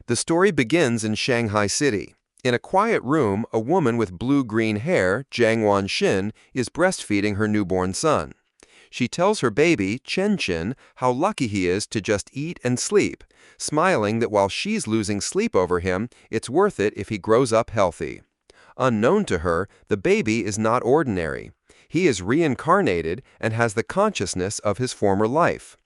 The story begins in Shanghai City. In a quiet room, a woman with blue-green hair, Jiang Wanxin, is breastfeeding her newborn son. She tells her baby, Chen, how lucky he is to just eat and sleep, smiling that while she's losing sleep over him, it's worth it if he grows up healthy. Unknown to her, the baby is not ordinary. He is reincarnated and has the consciousness of his former life.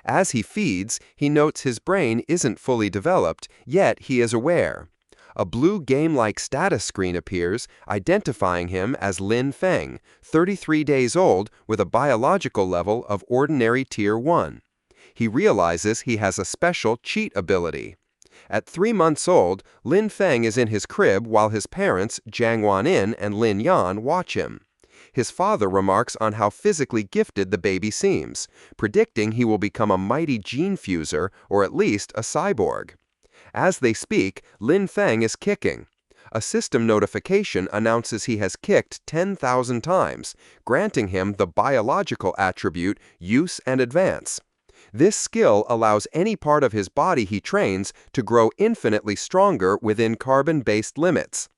As he feeds, he notes his brain isn't fully developed, yet he is aware. A blue game-like status screen appears, identifying him as Lin Feng, 33 days old with a biological level of ordinary Tier 1. He realizes he has a special cheat ability. At 3 months old, Lin Feng is in his crib while his parents, Jiang Wanin and Lin Yan, watch him. His father remarks on how physically gifted the baby seems, predicting he will become a mighty gene fuser or at least a cyborg. As they speak, Lin Feng is kicking. A system notification announces he has kicked 10,000 times, granting him the biological attribute Use and Advance. This skill allows any part of his body he trains to grow infinitely stronger within carbon-based limits.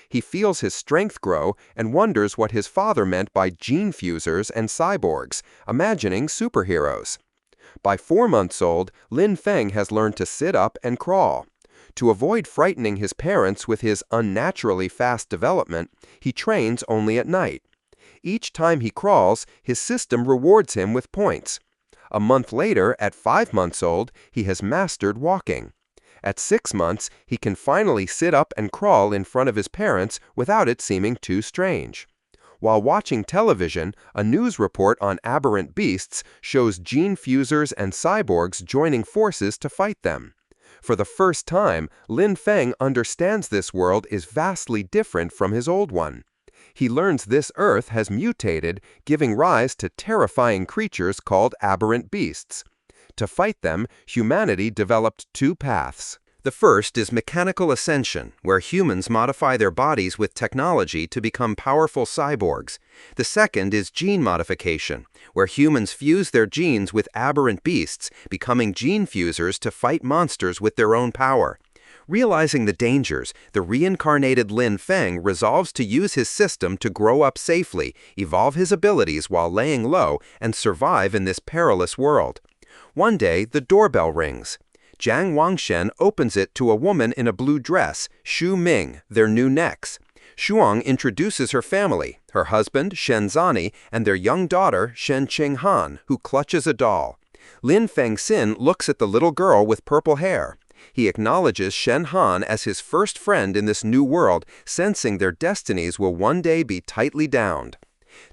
He feels his strength grow and wonders what his father meant by gene fusers and cyborgs, imagining superheroes. By 4 months old, Lin Feng has learned to sit up and crawl. To avoid frightening his parents with his unnaturally fast development, he trains only at night. Each time he crawls, his system rewards him with points. A month later, at 5 months old, he has mastered walking. At 6 months, he can finally sit up and crawl in front of his parents without it seeming too strange. While watching television, a news report on aberrant beasts shows gene fusers and cyborgs joining forces to fight them. For the first time, Lin Feng understands this world is vastly different from his old one. He learns this Earth has mutated, giving rise to terrifying creatures called aberrant beasts. To fight them, humanity developed 2 paths. The first is mechanical ascension, where humans modify their bodies with technology to become powerful cyborgs. The second is gene modification, where humans fuse their genes with aberrant beasts, becoming gene fusers to fight monsters with their own power. Realizing the dangers, the reincarnated Lin Feng resolves to use his system to grow up safely, evolve his abilities while laying low, and survive in this perilous world. One day, the doorbell rings. Jiang Wangshen opens it to a woman in a blue dress, Xu Ming, their new nex. Shuang introduces her family, her husband, Shen Zani, and their young daughter, Shen Qinghan, who clutches a doll. Lin Fengxin looks at the little girl with purple hair. He acknowledges Shen Han as his first friend in this new world, sensing their destinies will one day be tightly bound.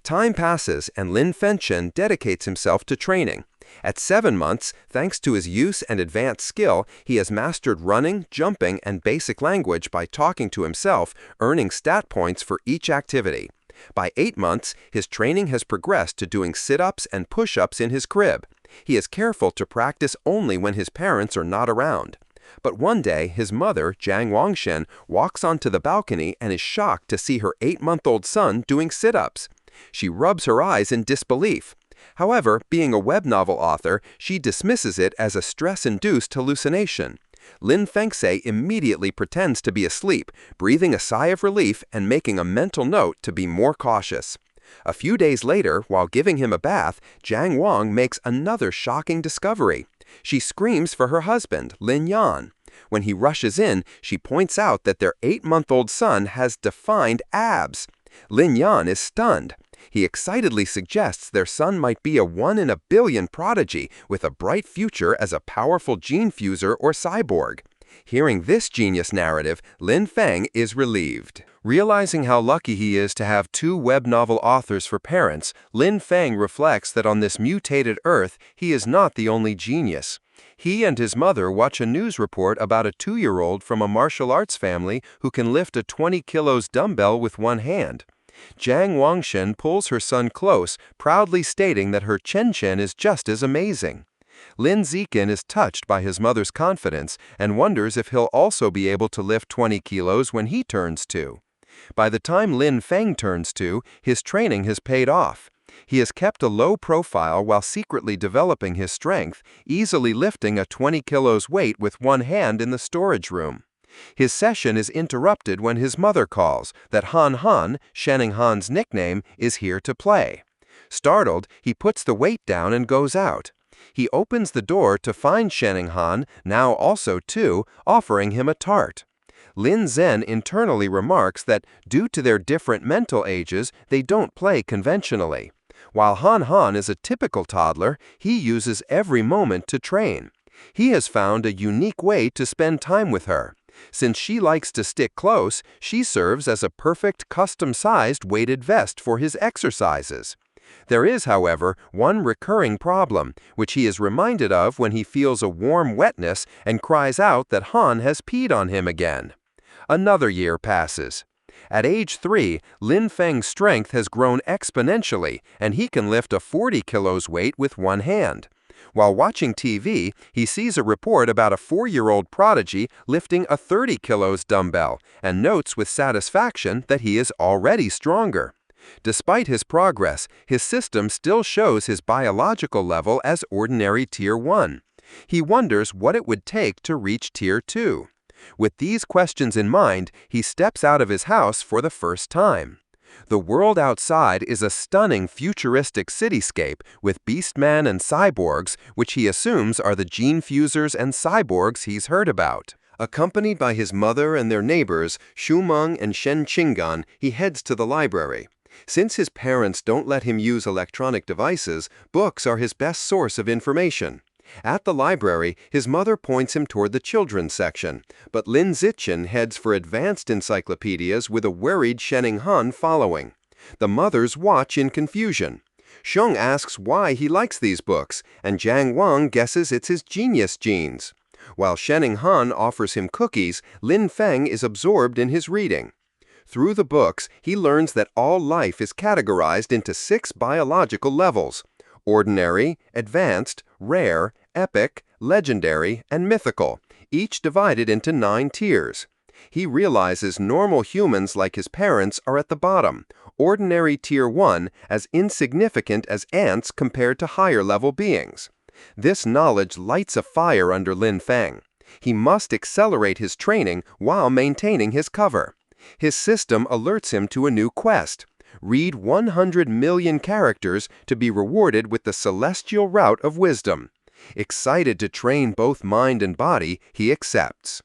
Time passes, and Lin Fengxin dedicates himself to training. At 7 months, thanks to his use and advanced skill, he has mastered running, jumping, and basic language by talking to himself, earning stat points for each activity. By 8 months, his training has progressed to doing sit-ups and push-ups in his crib. He is careful to practice only when his parents are not around. But one day, his mother, Jiang Wangshen, walks onto the balcony and is shocked to see her 8-month-old son doing sit-ups. She rubs her eyes in disbelief. However, being a web novel author, she dismisses it as a stress-induced hallucination. Lin Fengxin immediately pretends to be asleep, breathing a sigh of relief and making a mental note to be more cautious. A few days later, while giving him a bath, Jiang Wang makes another shocking discovery. She screams for her husband, Lin Yan. When he rushes in, she points out that their 8-month-old son has defined abs. Lin Yan is stunned. He excitedly suggests their son might be a 1 in a billion prodigy with a bright future as a powerful gene fuser or cyborg. Hearing this genius narrative, Lin Feng is relieved. Realizing how lucky he is to have 2 web novel authors for parents, Lin Feng reflects that on this mutated Earth, he is not the only genius. He and his mother watch a news report about a 2-year-old from a martial arts family who can lift a 20 kilos dumbbell with one hand. Jiang Wangshen pulls her son close, proudly stating that her Chen is just as amazing. Lin Zikin is touched by his mother's confidence and wonders if he'll also be able to lift 20 kilos when he turns 2. By the time Lin Feng turns 2, his training has paid off. He has kept a low profile while secretly developing his strength, easily lifting a 20 kilos weight with one hand in the storage room. His session is interrupted when his mother calls that Han Han, Shanning Han's nickname, is here to play. Startled, he puts the weight down and goes out. He opens the door to find Shanning Han, now also 2, offering him a tart. Lin Zhen internally remarks that due to their different mental ages, they don't play conventionally. While Han Han is a typical toddler, he uses every moment to train. He has found a unique way to spend time with her. Since she likes to stick close, she serves as a perfect custom-sized weighted vest for his exercises. There is, however, one recurring problem, which he is reminded of when he feels a warm wetness and cries out that Han has peed on him again. Another year passes. At age 3, Lin Feng's strength has grown exponentially, and he can lift a 40 kilos weight with one hand. While watching TV, he sees a report about a 4-year-old prodigy lifting a 30 kilos dumbbell and notes with satisfaction that he is already stronger. Despite his progress, his system still shows his biological level as ordinary Tier 1. He wonders what it would take to reach Tier 2. With these questions in mind, he steps out of his house for the first time. The world outside is a stunning futuristic cityscape with beastmen and cyborgs, which he assumes are the gene fusers and cyborgs he's heard about. Accompanied by his mother and their neighbors, Shu Meng and Shen Qinggan, he heads to the library. Since his parents don't let him use electronic devices, books are his best source of information. At the library, his mother points him toward the children's section, but Lin Zichen heads for advanced encyclopedias with a worried Shanning Han following. The mothers watch in confusion. Xiong asks why he likes these books, and Jiang Wang guesses it's his genius genes. While Shanning Han offers him cookies, Lin Feng is absorbed in his reading. Through the books, he learns that all life is categorized into 6 biological levels: ordinary, advanced, rare, epic, legendary, and mythical, each divided into 9 tiers. He realizes normal humans like his parents are at the bottom, ordinary Tier 1 as insignificant as ants compared to higher-level beings. This knowledge lights a fire under Lin Feng. He must accelerate his training while maintaining his cover. His system alerts him to a new quest. Read 100 million characters to be rewarded with the celestial route of wisdom. Excited to train both mind and body, he accepts.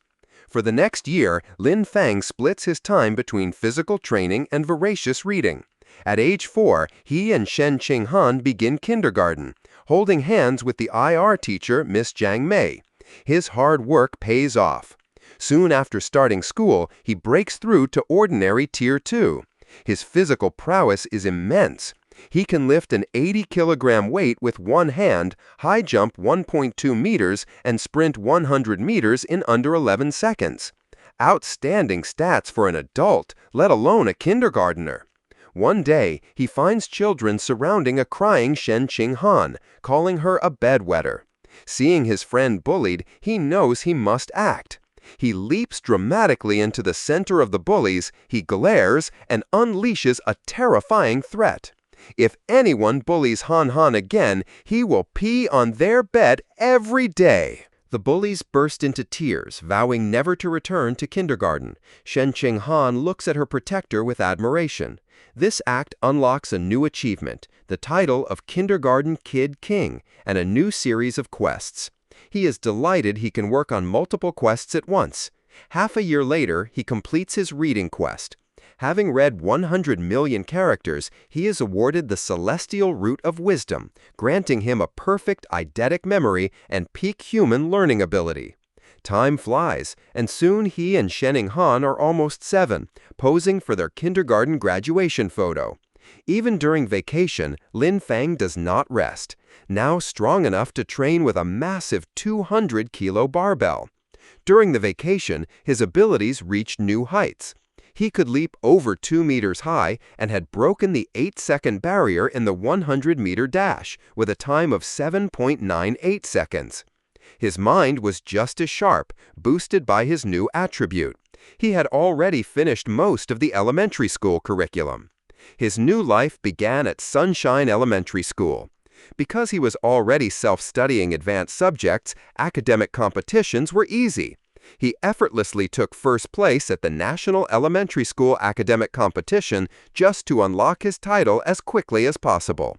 For the next year, Lin Feng splits his time between physical training and voracious reading. At age 4, he and Shen Qinghan begin kindergarten, holding hands with the IR teacher, Miss Jiang Mei. His hard work pays off. Soon after starting school, he breaks through to ordinary Tier 2. His physical prowess is immense. He can lift an 80-kilogram weight with one hand, high jump 1.2 meters, and sprint 100 meters in under 11 seconds. Outstanding stats for an adult, let alone a kindergartner. One day, he finds children surrounding a crying Shen Qinghan, calling her a bedwetter. Seeing his friend bullied, he knows he must act. He leaps dramatically into the center of the bullies, he glares, and unleashes a terrifying threat. If anyone bullies Han Han again, he will pee on their bed every day. The bullies burst into tears, vowing never to return to kindergarten. Shen Qinghan looks at her protector with admiration. This act unlocks a new achievement, the title of Kindergarten Kid King, and a new series of quests. He is delighted he can work on multiple quests at once. Half a year later, he completes his reading quest. Having read 100 million characters, he is awarded the Celestial Root of Wisdom, granting him a perfect eidetic memory and peak human learning ability. Time flies, and soon he and Shanning Han are almost 7, posing for their kindergarten graduation photo. Even during vacation, Lin Feng does not rest, now strong enough to train with a massive 200-kilo barbell. During the vacation, his abilities reached new heights. He could leap over 2 meters high and had broken the 8-second barrier in the 100-meter dash with a time of 7.98 seconds. His mind was just as sharp, boosted by his new attribute. He had already finished most of the elementary school curriculum. His new life began at Sunshine Elementary School. Because he was already self-studying advanced subjects, academic competitions were easy. He effortlessly took first place at the National Elementary School Academic Competition just to unlock his title as quickly as possible.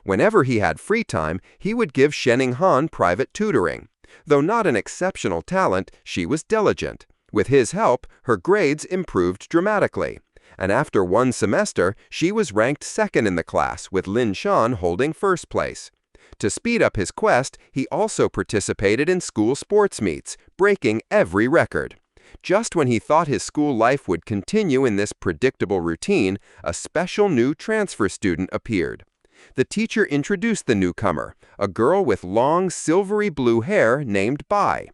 Whenever he had free time, he would give Shening Han private tutoring. Though not an exceptional talent, she was diligent. With his help, her grades improved dramatically. And after one semester, she was ranked second in the class, with Lin Shan holding first place. To speed up his quest, he also participated in school sports meets, breaking every record. Just when he thought his school life would continue in this predictable routine, a special new transfer student appeared. The teacher introduced the newcomer, a girl with long, silvery blue hair named Bai.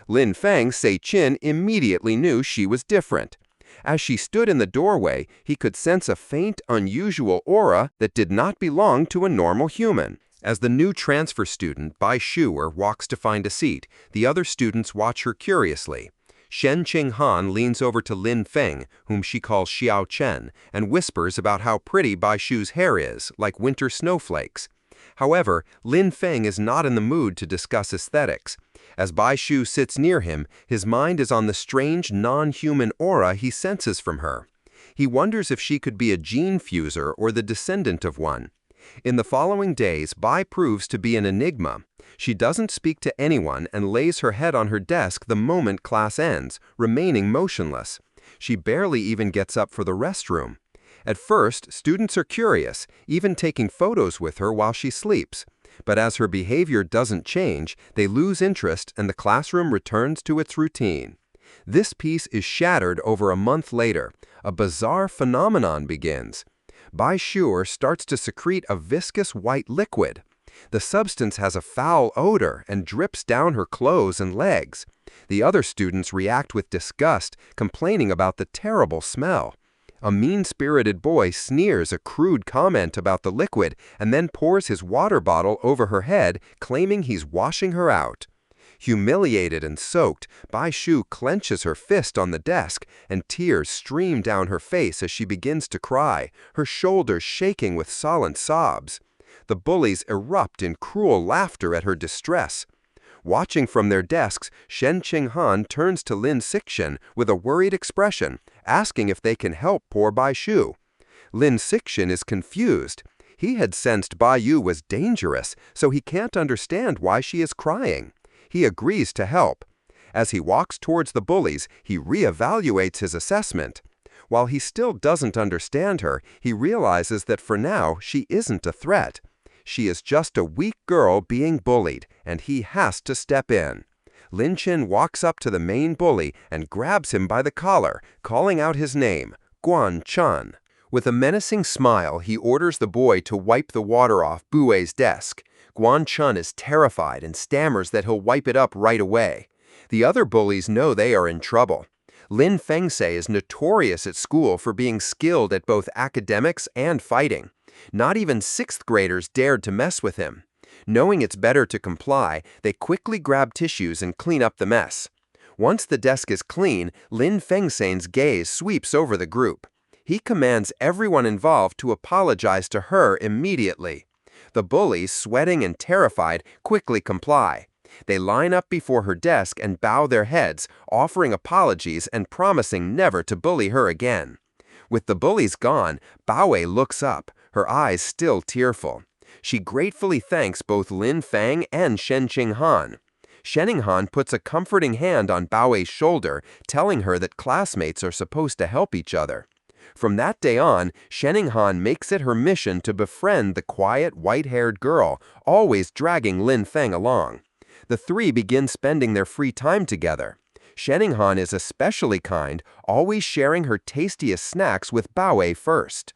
Lin Feng Se-chin immediately knew she was different. As she stood in the doorway, he could sense a faint, unusual aura that did not belong to a normal human. As the new transfer student, Bai Shuer, walks to find a seat, the other students watch her curiously. Shen Qinghan leans over to Lin Feng, whom she calls Xiao Chen, and whispers about how pretty Bai Shu's hair is, like winter snowflakes. However, Lin Feng is not in the mood to discuss aesthetics. As Bai Shu sits near him, his mind is on the strange, non-human aura he senses from her. He wonders if she could be a gene fuser or the descendant of one. In the following days, Bai proves to be an enigma. She doesn't speak to anyone and lays her head on her desk the moment class ends, remaining motionless. She barely even gets up for the restroom. At first, students are curious, even taking photos with her while she sleeps. But as her behavior doesn't change, they lose interest and the classroom returns to its routine. This piece is shattered over a month later. A bizarre phenomenon begins. Bai Shuer starts to secrete a viscous white liquid. The substance has a foul odor and drips down her clothes and legs. The other students react with disgust, complaining about the terrible smell. A mean-spirited boy sneers a crude comment about the liquid and then pours his water bottle over her head, claiming he's washing her out. Humiliated and soaked, Bai Shu clenches her fist on the desk, and tears stream down her face as she begins to cry, her shoulders shaking with solemn sobs. The bullies erupt in cruel laughter at her distress. Watching from their desks, Shen Qinghan turns to Lin Sixin with a worried expression, asking if they can help poor Bai Shu. Lin Sixin is confused. He had sensed Bai Yu was dangerous, so he can't understand why she is crying. He agrees to help. As he walks towards the bullies, he reevaluates his assessment. While he still doesn't understand her, he realizes that for now she isn't a threat. She is just a weak girl being bullied, and he has to step in. Lin Chin walks up to the main bully and grabs him by the collar, calling out his name, Guan Chun. With a menacing smile, he orders the boy to wipe the water off Bue's desk. Guan Chun is terrified and stammers that he'll wipe it up right away. The other bullies know they are in trouble. Lin Fengse is notorious at school for being skilled at both academics and fighting. Not even 6th graders dared to mess with him. Knowing it's better to comply, they quickly grab tissues and clean up the mess. Once the desk is clean, Lin Fengse's gaze sweeps over the group. He commands everyone involved to apologize to her immediately. The bullies, sweating and terrified, quickly comply. They line up before her desk and bow their heads, offering apologies and promising never to bully her again. With the bullies gone, Baoei looks up, her eyes still tearful. She gratefully thanks both Lin Feng and Shen Qinghan. Shenninghan puts a comforting hand on Baoei's shoulder, telling her that classmates are supposed to help each other. From that day on, Shenninghan makes it her mission to befriend the quiet, white-haired girl, always dragging Lin Feng along. The three begin spending their free time together. Shenninghan is especially kind, always sharing her tastiest snacks with Baoei first.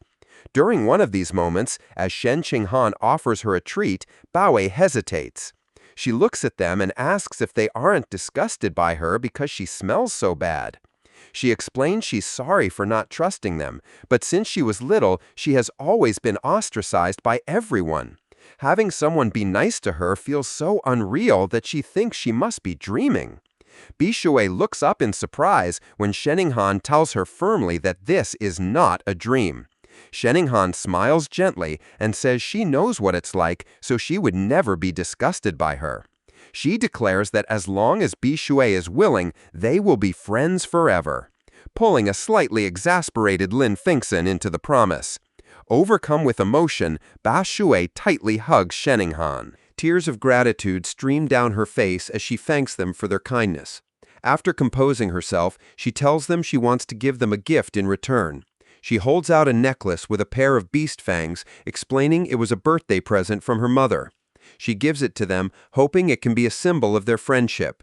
During one of these moments, as Shen Qinghan offers her a treat, Baoei hesitates. She looks at them and asks if they aren't disgusted by her because she smells so bad. She explains she's sorry for not trusting them, but since she was little, she has always been ostracized by everyone. Having someone be nice to her feels so unreal that she thinks she must be dreaming. Bishui looks up in surprise when Shenninghan tells her firmly that this is not a dream. Han smiles gently and says she knows what it's like, so she would never be disgusted by her. She declares that as long as Bi Shui is willing, they will be friends forever, pulling a slightly exasperated Lin Fengson into the promise. Overcome with emotion, Ba Shui tightly hugs Han. Tears of gratitude stream down her face as she thanks them for their kindness. After composing herself, she tells them she wants to give them a gift in return. She holds out a necklace with a pair of beast fangs, explaining it was a birthday present from her mother. She gives it to them, hoping it can be a symbol of their friendship.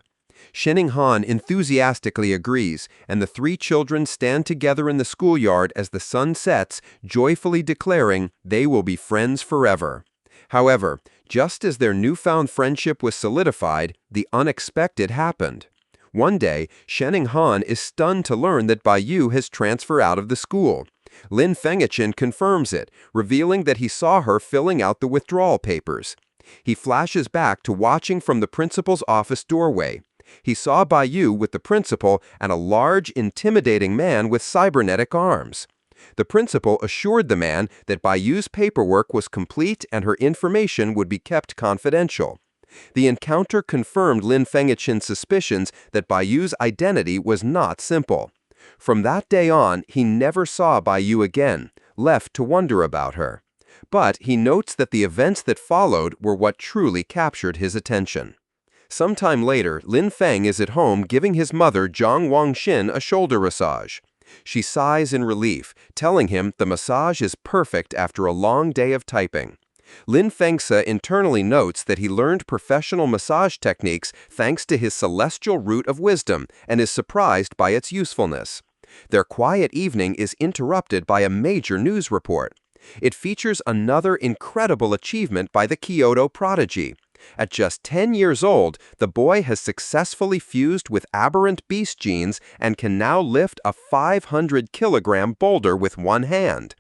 Han enthusiastically agrees, and the three children stand together in the schoolyard as the sun sets, joyfully declaring they will be friends forever. However, just as their newfound friendship was solidified, the unexpected happened. One day, Han is stunned to learn that Baiyu has transferred out of the school. Lin Fengchen confirms it, revealing that he saw her filling out the withdrawal papers. He flashes back to watching from the principal's office doorway. He saw Baiyu with the principal and a large, intimidating man with cybernetic arms. The principal assured the man that Baiyu's paperwork was complete and her information would be kept confidential. The encounter confirmed Lin Fengchen's suspicions that Baiyu's identity was not simple. From that day on, he never saw Baiyu again, left to wonder about her. But he notes that the events that followed were what truly captured his attention. Sometime later, Lin Feng is at home giving his mother Zhang Wangxin a shoulder massage. She sighs in relief, telling him the massage is perfect after a long day of typing. Lin Fengse internally notes that he learned professional massage techniques thanks to his celestial root of wisdom and is surprised by its usefulness. Their quiet evening is interrupted by a major news report. It features another incredible achievement by the Kyoto prodigy. At just 10 years old, the boy has successfully fused with aberrant beast genes and can now lift a 500-kilogram boulder with one hand.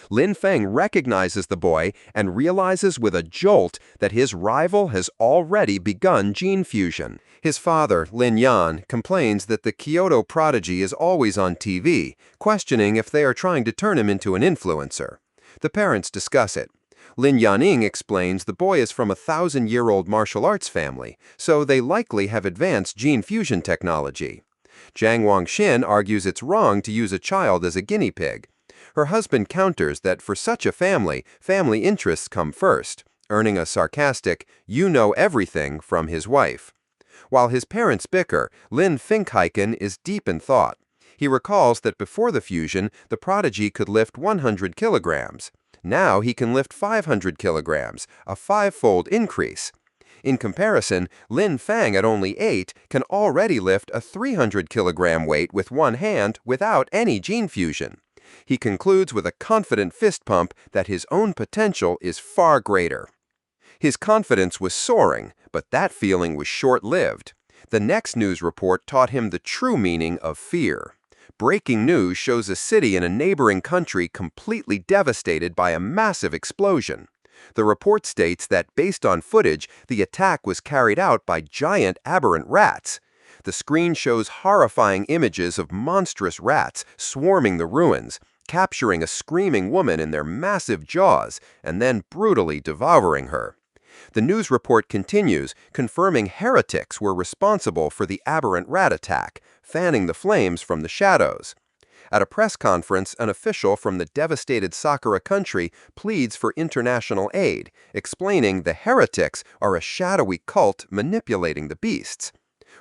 Lin Feng recognizes the boy and realizes with a jolt that his rival has already begun gene fusion. His father, Lin Yan, complains that the Kyoto prodigy is always on TV, questioning if they are trying to turn him into an influencer. The parents discuss it. Lin Yaning explains the boy is from a 1,000-year-old martial arts family, so they likely have advanced gene fusion technology. Zhang Wangxin argues it's wrong to use a child as a guinea pig. Her husband counters that for such a family, family interests come first, earning a sarcastic, "you know everything" from his wife. While his parents bicker, Lin Fenghiken is deep in thought. He recalls that before the fusion, the prodigy could lift 100 kilograms. Now he can lift 500 kilograms, a 5-fold increase. In comparison, Lin Feng at only 8 can already lift a 300-kilogram weight with one hand without any gene fusion. He concludes with a confident fist pump that his own potential is far greater. His confidence was soaring, but that feeling was short-lived. The next news report taught him the true meaning of fear. Breaking news shows a city in a neighboring country completely devastated by a massive explosion. The report states that, based on footage, the attack was carried out by giant aberrant rats. The screen shows horrifying images of monstrous rats swarming the ruins, capturing a screaming woman in their massive jaws, and then brutally devouring her. The news report continues, confirming heretics were responsible for the aberrant rat attack, fanning the flames from the shadows. At a press conference, an official from the devastated Sakura country pleads for international aid, explaining the heretics are a shadowy cult manipulating the beasts.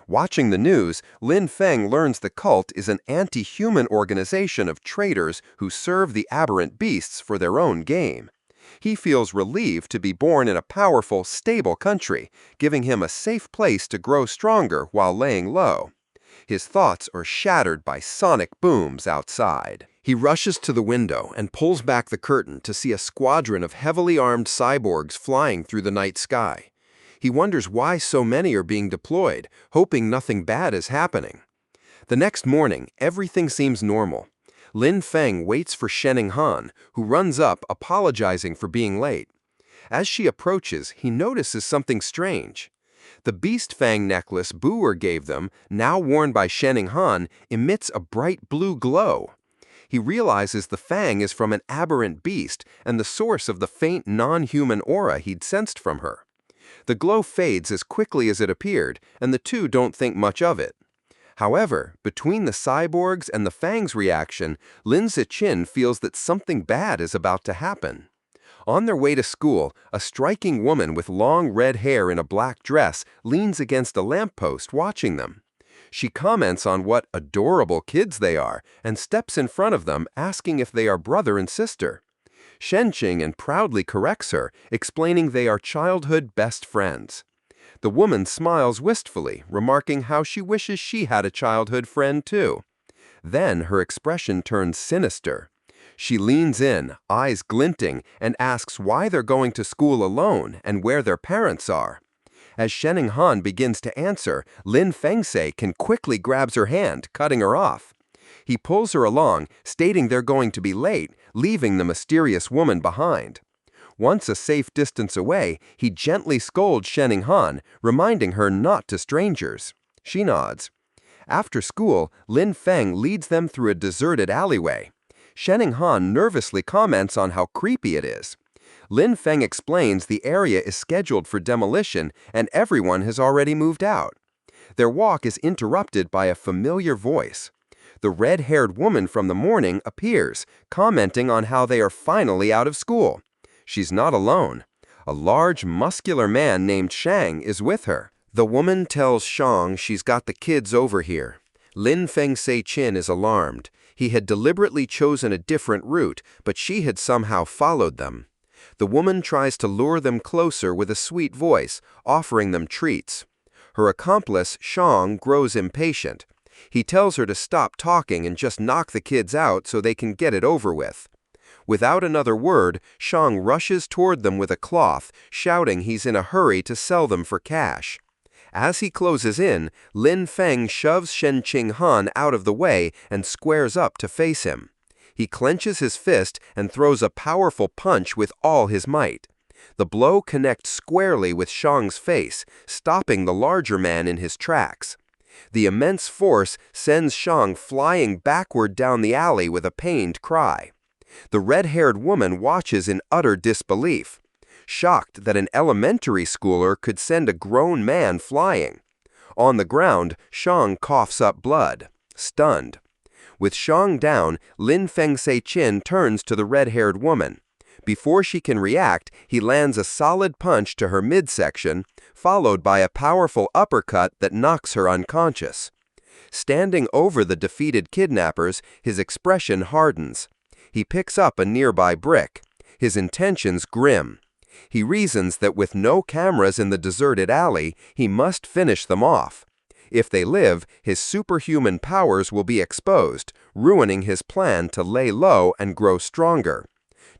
Watching the news, Lin Feng learns the cult is an anti-human organization of traitors who serve the aberrant beasts for their own gain. He feels relieved to be born in a powerful, stable country, giving him a safe place to grow stronger while laying low. His thoughts are shattered by sonic booms outside. He rushes to the window and pulls back the curtain to see a squadron of heavily armed cyborgs flying through the night sky. He wonders why so many are being deployed, hoping nothing bad is happening. The next morning, everything seems normal. Lin Feng waits for Han, who runs up, apologizing for being late. As she approaches, he notices something strange. The beast fang necklace Buer gave them, now worn by Han, emits a bright blue glow. He realizes the fang is from an aberrant beast and the source of the faint non-human aura he'd sensed from her. The glow fades as quickly as it appeared, and the two don't think much of it. However, between the cyborg's and the fang's reaction, Lin Zichin feels that something bad is about to happen. On their way to school, a striking woman with long red hair in a black dress leans against a lamppost watching them. She comments on what adorable kids they are and steps in front of them asking if they are brother and sister. Shenqing proudly corrects her, explaining they are childhood best friends. The woman smiles wistfully, remarking how she wishes she had a childhood friend too. Then her expression turns sinister. She leans in, eyes glinting, and asks why they're going to school alone and where their parents are. As Shenning Han begins to answer, Lin Fengse quickly grabs her hand, cutting her off. He pulls her along, stating they're going to be late, leaving the mysterious woman behind. Once a safe distance away, he gently scolds Shenning Han, reminding her not to strangers. She nods. After school, Lin Feng leads them through a deserted alleyway. Shenning Han nervously comments on how creepy it is. Lin Feng explains the area is scheduled for demolition and everyone has already moved out. Their walk is interrupted by a familiar voice. The red-haired woman from the morning appears, commenting on how they are finally out of school. She's not alone. A large, muscular man named Shang is with her. The woman tells Shang she's got the kids over here. Lin Fengse is alarmed. He had deliberately chosen a different route, but she had somehow followed them. The woman tries to lure them closer with a sweet voice, offering them treats. Her accomplice, Shang, grows impatient. He tells her to stop talking and just knock the kids out so they can get it over with. Without another word, Shang rushes toward them with a cloth, shouting he's in a hurry to sell them for cash. As he closes in, Lin Feng shoves Shenqing Han out of the way and squares up to face him. He clenches his fist and throws a powerful punch with all his might. The blow connects squarely with Shang's face, stopping the larger man in his tracks. The immense force sends Shang flying backward down the alley with a pained cry. The red-haired woman watches in utter disbelief, shocked that an elementary schooler could send a grown man flying. On the ground, Shang coughs up blood, stunned. With Shang down, Lin Fengse turns to the red-haired woman. Before she can react, he lands a solid punch to her midsection, followed by a powerful uppercut that knocks her unconscious. Standing over the defeated kidnappers, his expression hardens. He picks up a nearby brick, his intentions grim. He reasons that with no cameras in the deserted alley, he must finish them off. If they live, his superhuman powers will be exposed, ruining his plan to lay low and grow stronger.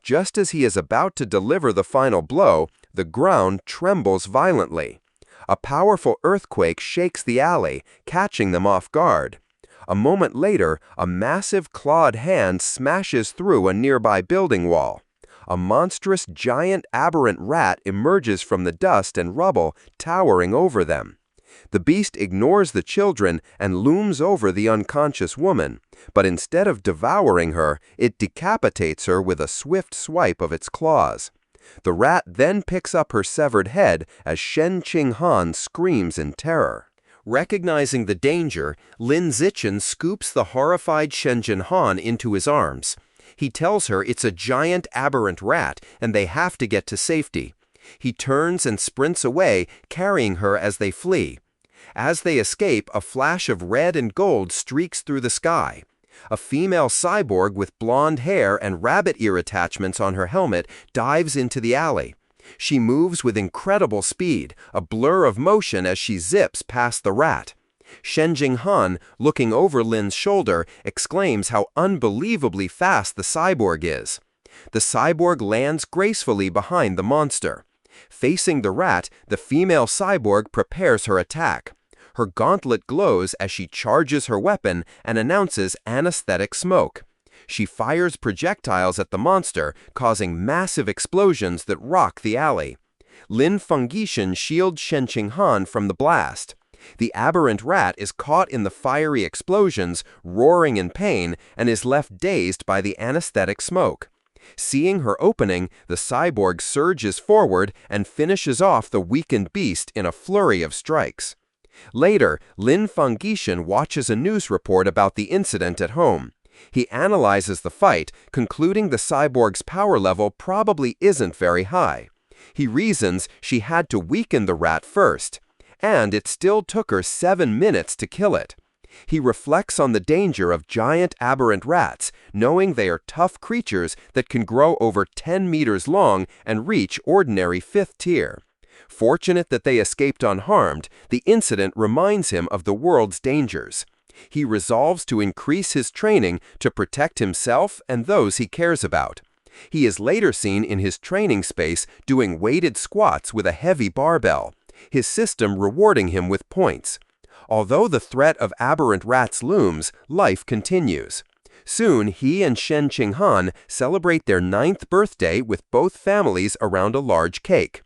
Just as he is about to deliver the final blow, the ground trembles violently. A powerful earthquake shakes the alley, catching them off guard. A moment later, a massive clawed hand smashes through a nearby building wall. A monstrous giant aberrant rat emerges from the dust and rubble, towering over them. The beast ignores the children and looms over the unconscious woman, but instead of devouring her, it decapitates her with a swift swipe of its claws. The rat then picks up her severed head as Shenqing Han screams in terror. Recognizing the danger, Lin Zichin scoops the horrified Shenqing Han into his arms. He tells her it's a giant aberrant rat and they have to get to safety. He turns and sprints away, carrying her as they flee. As they escape, a flash of red and gold streaks through the sky. A female cyborg with blonde hair and rabbit ear attachments on her helmet dives into the alley. She moves with incredible speed, a blur of motion as she zips past the rat. Shenqing Han, looking over Lin's shoulder, exclaims how unbelievably fast the cyborg is. The cyborg lands gracefully behind the monster. Facing the rat, the female cyborg prepares her attack. Her gauntlet glows as she charges her weapon and announces anesthetic smoke. She fires projectiles at the monster, causing massive explosions that rock the alley. Lin Fenggishan shields Shenqing Han from the blast. The aberrant rat is caught in the fiery explosions, roaring in pain, and is left dazed by the anesthetic smoke. Seeing her opening, the cyborg surges forward and finishes off the weakened beast in a flurry of strikes. Later, Lin Fenggishan watches a news report about the incident at home. He analyzes the fight, concluding the cyborg's power level probably isn't very high. He reasons she had to weaken the rat first, and it still took her 7 minutes to kill it. He reflects on the danger of giant aberrant rats, knowing they are tough creatures that can grow over 10 meters long and reach ordinary 5th tier. Fortunate that they escaped unharmed, the incident reminds him of the world's dangers. He resolves to increase his training to protect himself and those he cares about. He is later seen in his training space doing weighted squats with a heavy barbell, his system rewarding him with points. Although the threat of aberrant rats looms, life continues. Soon, he and Shen Qinghan celebrate their 9th birthday with both families around a large cake.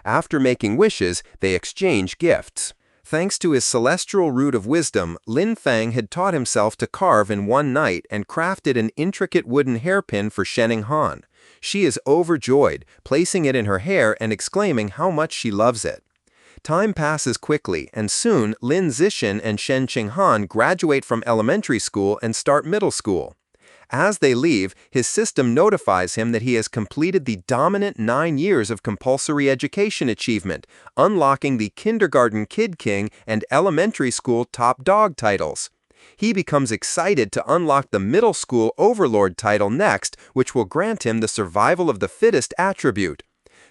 After making wishes, they exchange gifts. Thanks to his celestial root of wisdom, Lin Feng had taught himself to carve in one night and crafted an intricate wooden hairpin for Shen Han. She is overjoyed, placing it in her hair and exclaiming how much she loves it. Time passes quickly, and soon Lin Zixin and Shen Qinghan graduate from elementary school and start middle school. As they leave, his system notifies him that he has completed the dominant 9 years of compulsory education achievement, unlocking the Kindergarten Kid King and Elementary School Top Dog titles. He becomes excited to unlock the Middle School Overlord title next, which will grant him the Survival of the Fittest attribute.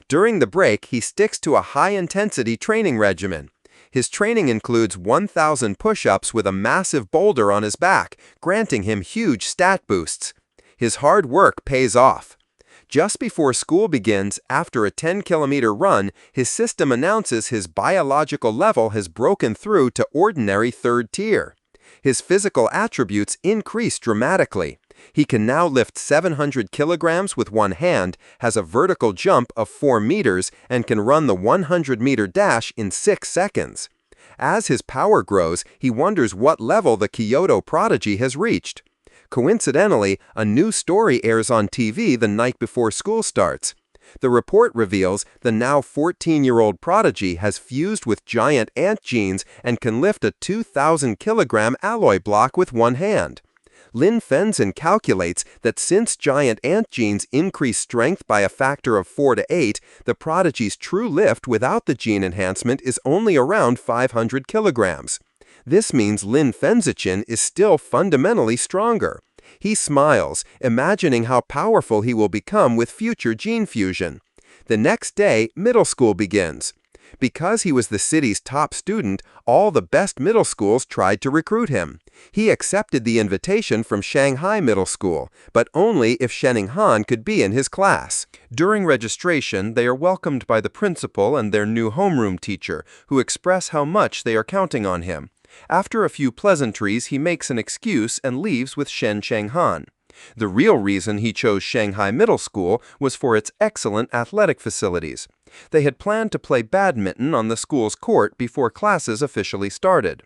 During the break, he sticks to a high-intensity training regimen. His training includes 1,000 push-ups with a massive boulder on his back, granting him huge stat boosts. His hard work pays off. Just before school begins, after a 10-kilometer run, his system announces his biological level has broken through to ordinary 3rd tier. His physical attributes increase dramatically. He can now lift 700 kilograms with one hand, has a vertical jump of 4 meters, and can run the 100-meter dash in 6 seconds. As his power grows, he wonders what level the Kyoto prodigy has reached. Coincidentally, a new story airs on TV the night before school starts. The report reveals the now 14-year-old prodigy has fused with giant ant genes and can lift a 2,000-kilogram alloy block with one hand. Lin Fenggishan calculates that since giant ant genes increase strength by a factor of 4 to 8, the prodigy's true lift without the gene enhancement is only around 500 kilograms. This means Lin Fenggishan is still fundamentally stronger. He smiles, imagining how powerful he will become with future gene fusion. The next day, middle school begins. Because he was the city's top student, all the best middle schools tried to recruit him. He accepted the invitation from Shanghai Middle School, but only if Shen Han could be in his class. During registration, they are welcomed by the principal and their new homeroom teacher, who express how much they are counting on him. After a few pleasantries, he makes an excuse and leaves with Shen Han. The real reason he chose Shanghai Middle School was for its excellent athletic facilities. They had planned to play badminton on the school's court before classes officially started.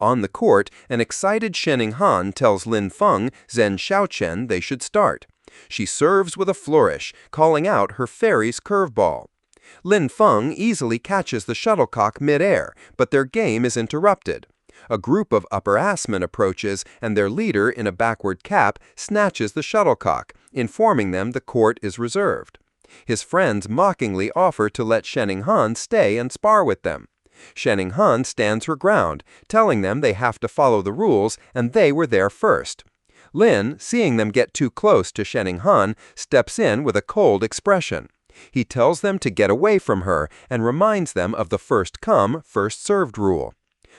On the court, an excited Shen Han tells Lin Feng, Zhen Xiaochen they should start. She serves with a flourish, calling out her fairy's curveball. Lin Feng easily catches the shuttlecock mid-air, but their game is interrupted. A group of upperclassmen approaches, and their leader, in a backward cap, snatches the shuttlecock, informing them the court is reserved. His friends mockingly offer to let Shen Han stay and spar with them. Shen Han stands her ground, telling them they have to follow the rules, and they were there first. Lin, seeing them get too close to Shen Han, steps in with a cold expression. He tells them to get away from her and reminds them of the first come, first served rule.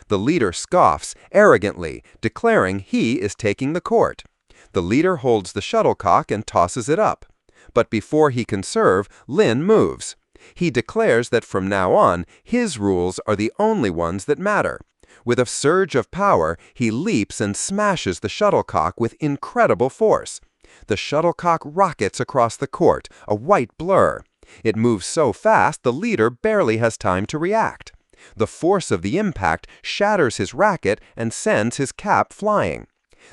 The leader scoffs arrogantly, declaring he is taking the court. The leader holds the shuttlecock and tosses it up. But before he can serve, Lin moves. He declares that from now on, his rules are the only ones that matter. With a surge of power, he leaps and smashes the shuttlecock with incredible force. The shuttlecock rockets across the court, a white blur. It moves so fast the leader barely has time to react. The force of the impact shatters his racket and sends his cap flying.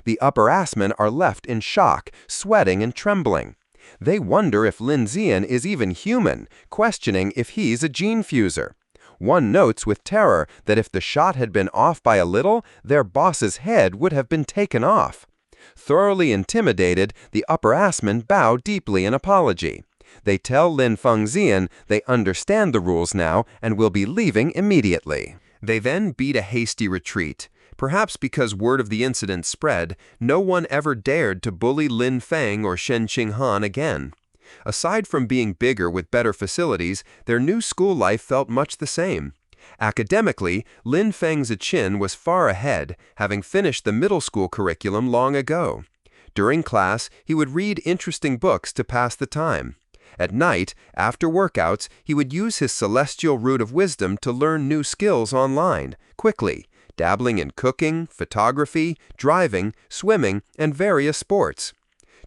The upperclassmen are left in shock, sweating and trembling. They wonder if Lin Zian is even human, questioning if he's a gene fuser. One notes with terror that if the shot had been off by a little, their boss's head would have been taken off. Thoroughly intimidated, the upperclassmen bow deeply in apology. They tell Lin Fengxian they understand the rules now and will be leaving immediately. They then beat a hasty retreat. Perhaps because word of the incident spread, no one ever dared to bully Lin Feng or Shen Qinghan again. Aside from being bigger with better facilities, their new school life felt much the same. Academically, Lin Feng Ziqin was far ahead, having finished the middle school curriculum long ago. During class, he would read interesting books to pass the time. At night, after workouts, he would use his celestial root of wisdom to learn new skills online, quickly, dabbling in cooking, photography, driving, swimming, and various sports.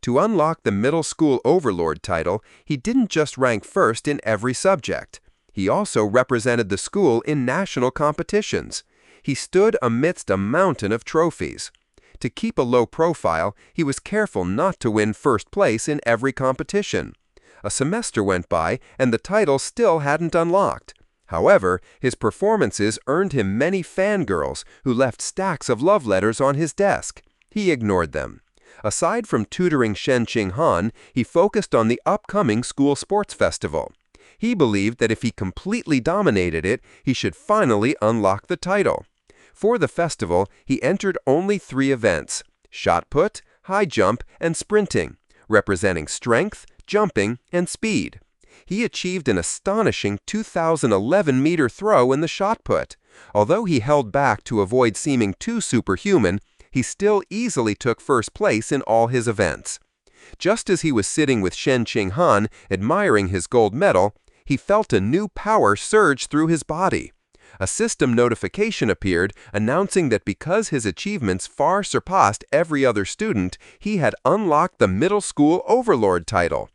To unlock the middle school overlord title, he didn't just rank first in every subject. He also represented the school in national competitions. He stood amidst a mountain of trophies. To keep a low profile, he was careful not to win first place in every competition. A semester went by, and the title still hadn't unlocked. However, his performances earned him many fangirls who left stacks of love letters on his desk. He ignored them. Aside from tutoring Shen Qinghan, he focused on the upcoming school sports festival. He believed that if he completely dominated it, he should finally unlock the title. For the festival, he entered only 3 events: shot put, high jump, and sprinting, representing strength, jumping, and speed. He achieved an astonishing 2011-meter throw in the shot put. Although he held back to avoid seeming too superhuman, he still easily took first place in all his events. Just as he was sitting with Shen Qinghan, admiring his gold medal, he felt a new power surge through his body. A system notification appeared announcing that because his achievements far surpassed every other student, he had unlocked the middle school overlord title.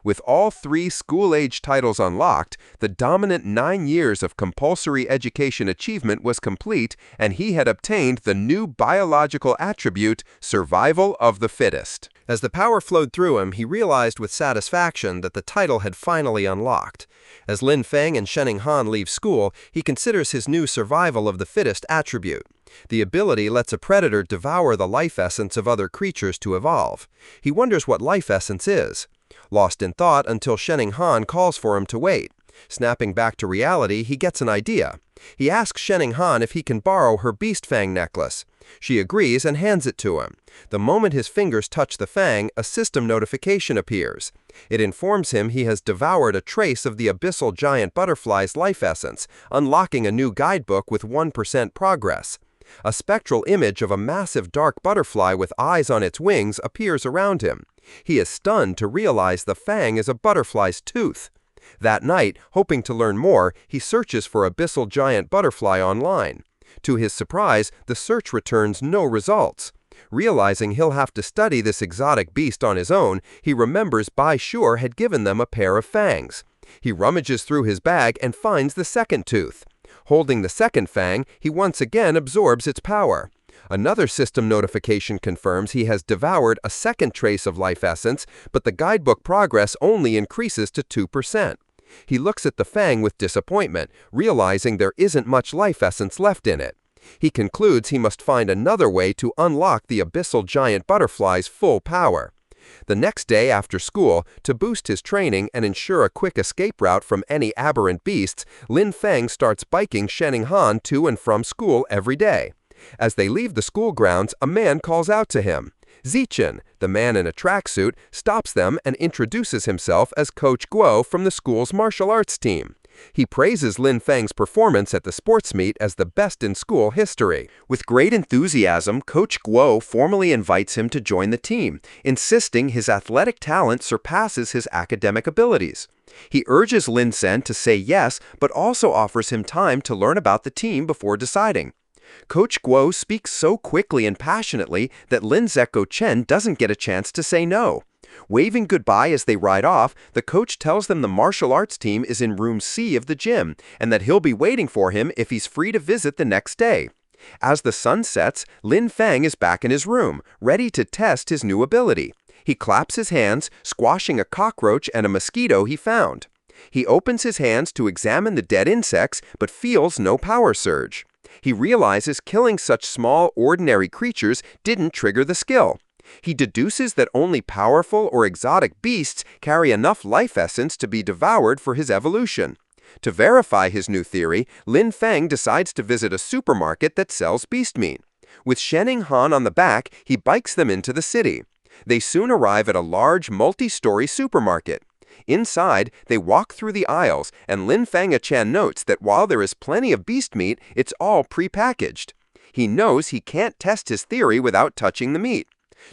With all 3 school-age titles unlocked, the dominant 9 years of compulsory education achievement was complete, and he had obtained the new biological attribute, survival of the fittest. As the power flowed through him, he realized with satisfaction that the title had finally unlocked. As Lin Feng and Shen Qinghan leave school, he considers his new survival of the fittest attribute. The ability lets a predator devour the life essence of other creatures to evolve. He wonders what life essence is. Lost in thought until Shen Qinghan calls for him to wait. Snapping back to reality, he gets an idea. He asks Shen Qinghan if he can borrow her beast fang necklace. She agrees and hands it to him. The moment his fingers touch the fang, a system notification appears. It informs him he has devoured a trace of the abyssal giant butterfly's life essence, unlocking a new guidebook with 1% progress. A spectral image of a massive dark butterfly with eyes on its wings appears around him. He is stunned to realize the fang is a butterfly's tooth. That night, hoping to learn more, he searches for abyssal giant butterfly online. To his surprise, the search returns no results. Realizing he'll have to study this exotic beast on his own, he remembers Bai Shure had given them a pair of fangs. He rummages through his bag and finds the second tooth. Holding the second fang, he once again absorbs its power. Another system notification confirms he has devoured a second trace of life essence, but the guidebook progress only increases to 2%. He looks at the fang with disappointment, realizing there isn't much life essence left in it. He concludes he must find another way to unlock the abyssal giant butterfly's full power. The next day after school, to boost his training and ensure a quick escape route from any aberrant beasts, Lin Feng starts biking Shen Qinghan to and from school every day. As they leave the school grounds, a man calls out to him. Ziqin, the man in a tracksuit, stops them and introduces himself as Coach Guo from the school's martial arts team. He praises Lin Feng's performance at the sports meet as the best in school history. With great enthusiasm, Coach Guo formally invites him to join the team, insisting his athletic talent surpasses his academic abilities. He urges Lin Sen to say yes, but also offers him time to learn about the team before deciding. Coach Guo speaks so quickly and passionately that Lin Zeko Chen doesn't get a chance to say no. Waving goodbye as they ride off, the coach tells them the martial arts team is in room C of the gym and that he'll be waiting for him if he's free to visit the next day. As the sun sets, Lin Feng is back in his room, ready to test his new ability. He claps his hands, squashing a cockroach and a mosquito he found. He opens his hands to examine the dead insects, but feels no power surge. He realizes killing such small, ordinary creatures didn't trigger the skill. He deduces that only powerful or exotic beasts carry enough life essence to be devoured for his evolution. To verify his new theory, Lin Feng decides to visit a supermarket that sells beast meat. With Shening Han on the back, he bikes them into the city. They soon arrive at a large, multi-story supermarket. Inside, they walk through the aisles, and Lin Feng notes that while there is plenty of beast meat, it's all pre-packaged. He knows he can't test his theory without touching the meat.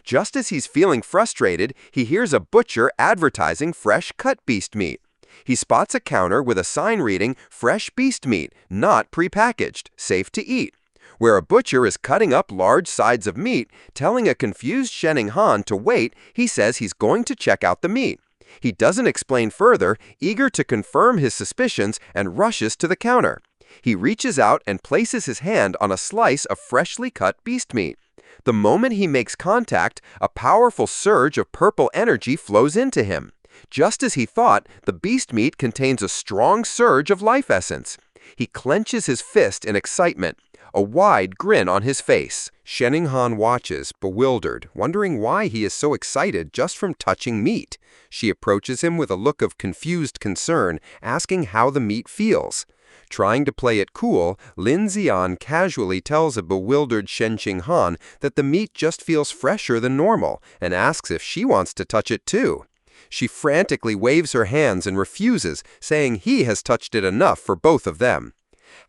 Just as he's feeling frustrated, he hears a butcher advertising fresh cut beast meat. He spots a counter with a sign reading, "Fresh beast meat, not pre-packaged, safe to eat," where a butcher is cutting up large sides of meat. Telling a confused Shening Han to wait, he says he's going to check out the meat. He doesn't explain further, eager to confirm his suspicions, and rushes to the counter. He reaches out and places his hand on a slice of freshly cut beast meat. The moment he makes contact, a powerful surge of purple energy flows into him. Just as he thought, the beast meat contains a strong surge of life essence. He clenches his fist in excitement, a wide grin on his face. Shening Han watches, bewildered, wondering why he is so excited just from touching meat. She approaches him with a look of confused concern, asking how the meat feels. Trying to play it cool, Lin Xian casually tells a bewildered Shening Han that the meat just feels fresher than normal and asks if she wants to touch it too. She frantically waves her hands and refuses, saying he has touched it enough for both of them.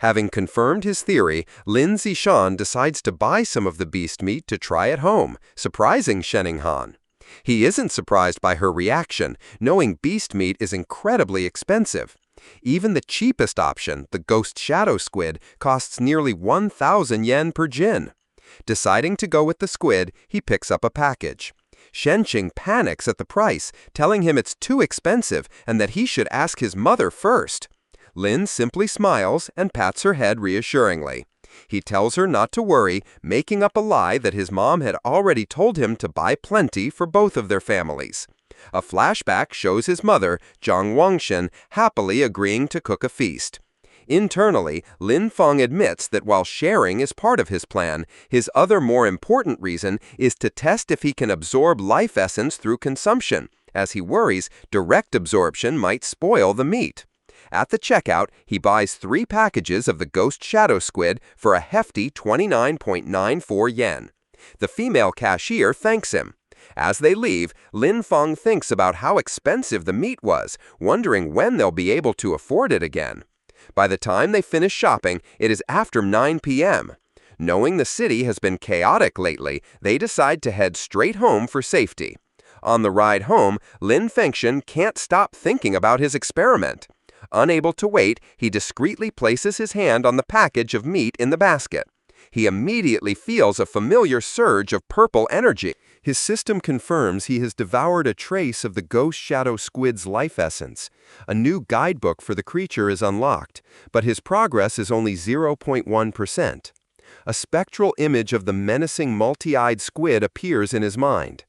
Having confirmed his theory, Lin Zishan decides to buy some of the beast meat to try at home, surprising Shening Han. He isn't surprised by her reaction, knowing beast meat is incredibly expensive. Even the cheapest option, the ghost shadow squid, costs nearly 1,000 yen per jin. Deciding to go with the squid, he picks up a package. Shenqing panics at the price, telling him it's too expensive and that he should ask his mother first. Lin simply smiles and pats her head reassuringly. He tells her not to worry, making up a lie that his mom had already told him to buy plenty for both of their families. A flashback shows his mother, Zhang Wangshen, happily agreeing to cook a feast. Internally, Lin Feng admits that while sharing is part of his plan, his other more important reason is to test if he can absorb life essence through consumption, as he worries direct absorption might spoil the meat. At the checkout, he buys 3 packages of the ghost shadow squid for a hefty 29.94 yen. The female cashier thanks him. As they leave, Lin Feng thinks about how expensive the meat was, wondering when they'll be able to afford it again. By the time they finish shopping, it is after 9 p.m. Knowing the city has been chaotic lately, they decide to head straight home for safety. On the ride home, Lin Fengxian can't stop thinking about his experiment. Unable to wait, he discreetly places his hand on the package of meat in the basket. He immediately feels a familiar surge of purple energy. His system confirms he has devoured a trace of the ghost shadow squid's life essence. A new guidebook for the creature is unlocked, but his progress is only 0.1%. A spectral image of the menacing multi-eyed squid appears in his mind.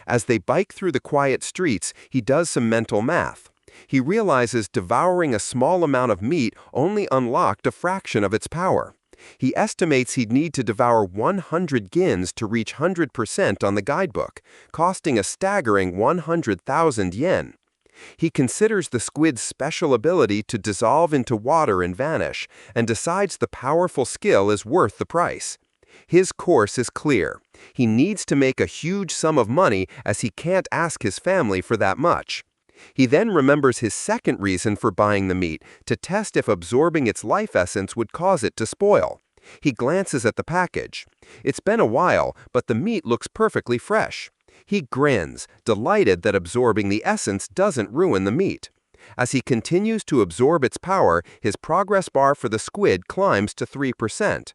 As they bike through the quiet streets, he does some mental math. He realizes devouring a small amount of meat only unlocked a fraction of its power. He estimates he'd need to devour 100 gins to reach 100% on the guidebook, costing a staggering 100,000 yen. He considers the squid's special ability to dissolve into water and vanish, and decides the powerful skill is worth the price. His course is clear. He needs to make a huge sum of money as he can't ask his family for that much. He then remembers his second reason for buying the meat, to test if absorbing its life essence would cause it to spoil. He glances at the package. It's been a while, but the meat looks perfectly fresh. He grins, delighted that absorbing the essence doesn't ruin the meat. As he continues to absorb its power, his progress bar for the squid climbs to 3%.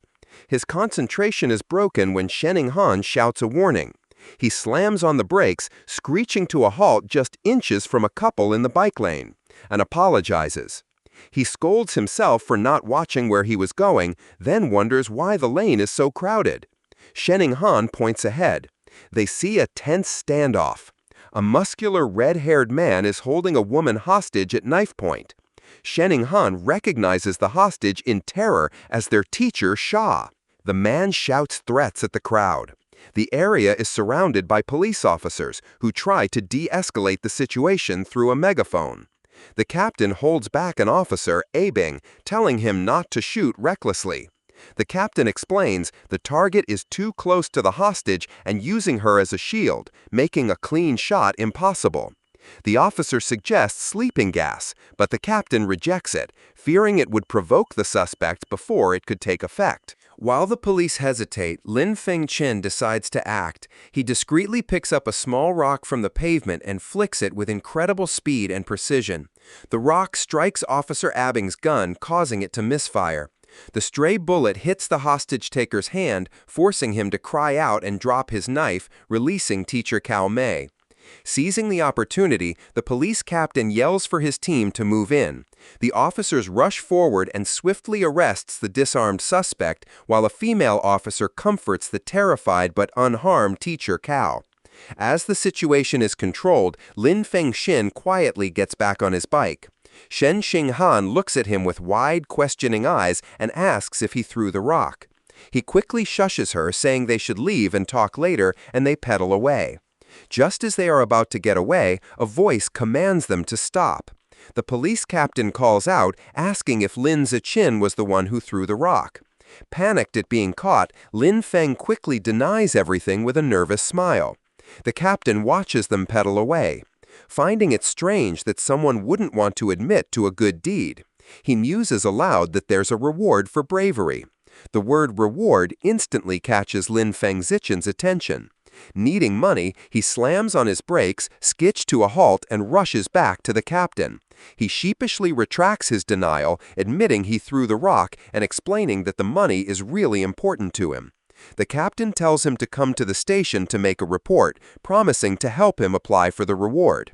His concentration is broken when Shening Han shouts a warning. He slams on the brakes, screeching to a halt just inches from a couple in the bike lane, and apologizes. He scolds himself for not watching where he was going, then wonders why the lane is so crowded. Shenning Han points ahead. They see a tense standoff. A muscular red-haired man is holding a woman hostage at knife point. Shenning Han recognizes the hostage in terror as their teacher, Sha. The man shouts threats at the crowd. The area is surrounded by police officers who try to de-escalate the situation through a megaphone. The captain holds back an officer, Abing, telling him not to shoot recklessly. The captain explains the target is too close to the hostage and using her as a shield, making a clean shot impossible. The officer suggests sleeping gas, but the captain rejects it, fearing it would provoke the suspect before it could take effect. While the police hesitate, Lin Fengqin decides to act. He discreetly picks up a small rock from the pavement and flicks it with incredible speed and precision. The rock strikes Officer Abing's gun, causing it to misfire. The stray bullet hits the hostage-taker's hand, forcing him to cry out and drop his knife, releasing Teacher Cao Mei. Seizing the opportunity, the police captain yells for his team to move in. The officers rush forward and swiftly arrests the disarmed suspect, while a female officer comforts the terrified but unharmed Teacher Cao. As the situation is controlled, Lin Fengqin quietly gets back on his bike. Shen Xinghan looks at him with wide, questioning eyes and asks if he threw the rock. He quickly shushes her, saying they should leave and talk later, and they pedal away. Just as they are about to get away, a voice commands them to stop. The police captain calls out, asking if Lin Ziqin was the one who threw the rock. Panicked at being caught, Lin Feng quickly denies everything with a nervous smile. The captain watches them pedal away. Finding it strange that someone wouldn't want to admit to a good deed, he muses aloud that there's a reward for bravery. The word reward instantly catches Lin Feng Ziqin's attention. Needing money, he slams on his brakes, skitch to a halt, and rushes back to the captain. He sheepishly retracts his denial, admitting he threw the rock and explaining that the money is really important to him. The captain tells him to come to the station to make a report, promising to help him apply for the reward.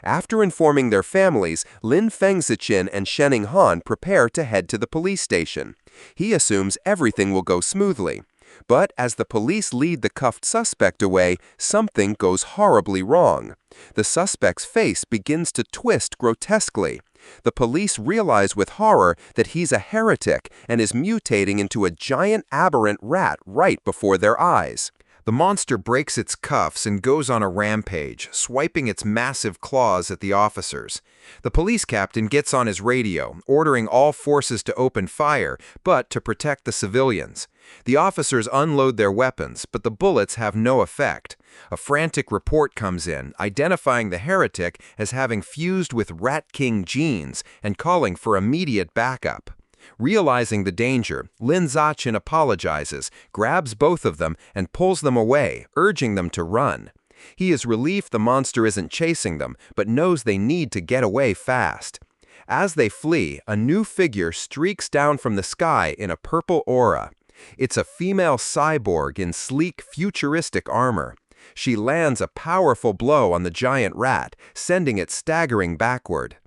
After informing their families, Lin Fengziqin and Shenning Han prepare to head to the police station. He assumes everything will go smoothly. But as the police lead the cuffed suspect away, something goes horribly wrong. The suspect's face begins to twist grotesquely. The police realize with horror that he's a heretic and is mutating into a giant aberrant rat right before their eyes. The monster breaks its cuffs and goes on a rampage, swiping its massive claws at the officers. The police captain gets on his radio, ordering all forces to open fire, but to protect the civilians. The officers unload their weapons, but the bullets have no effect. A frantic report comes in, identifying the heretic as having fused with Rat King genes and calling for immediate backup. Realizing the danger, Lin Ziqin apologizes, grabs both of them, and pulls them away, urging them to run. He is relieved the monster isn't chasing them, but knows they need to get away fast. As they flee, a new figure streaks down from the sky in a purple aura. It's a female cyborg in sleek, futuristic armor. She lands a powerful blow on the giant rat, sending it staggering backward.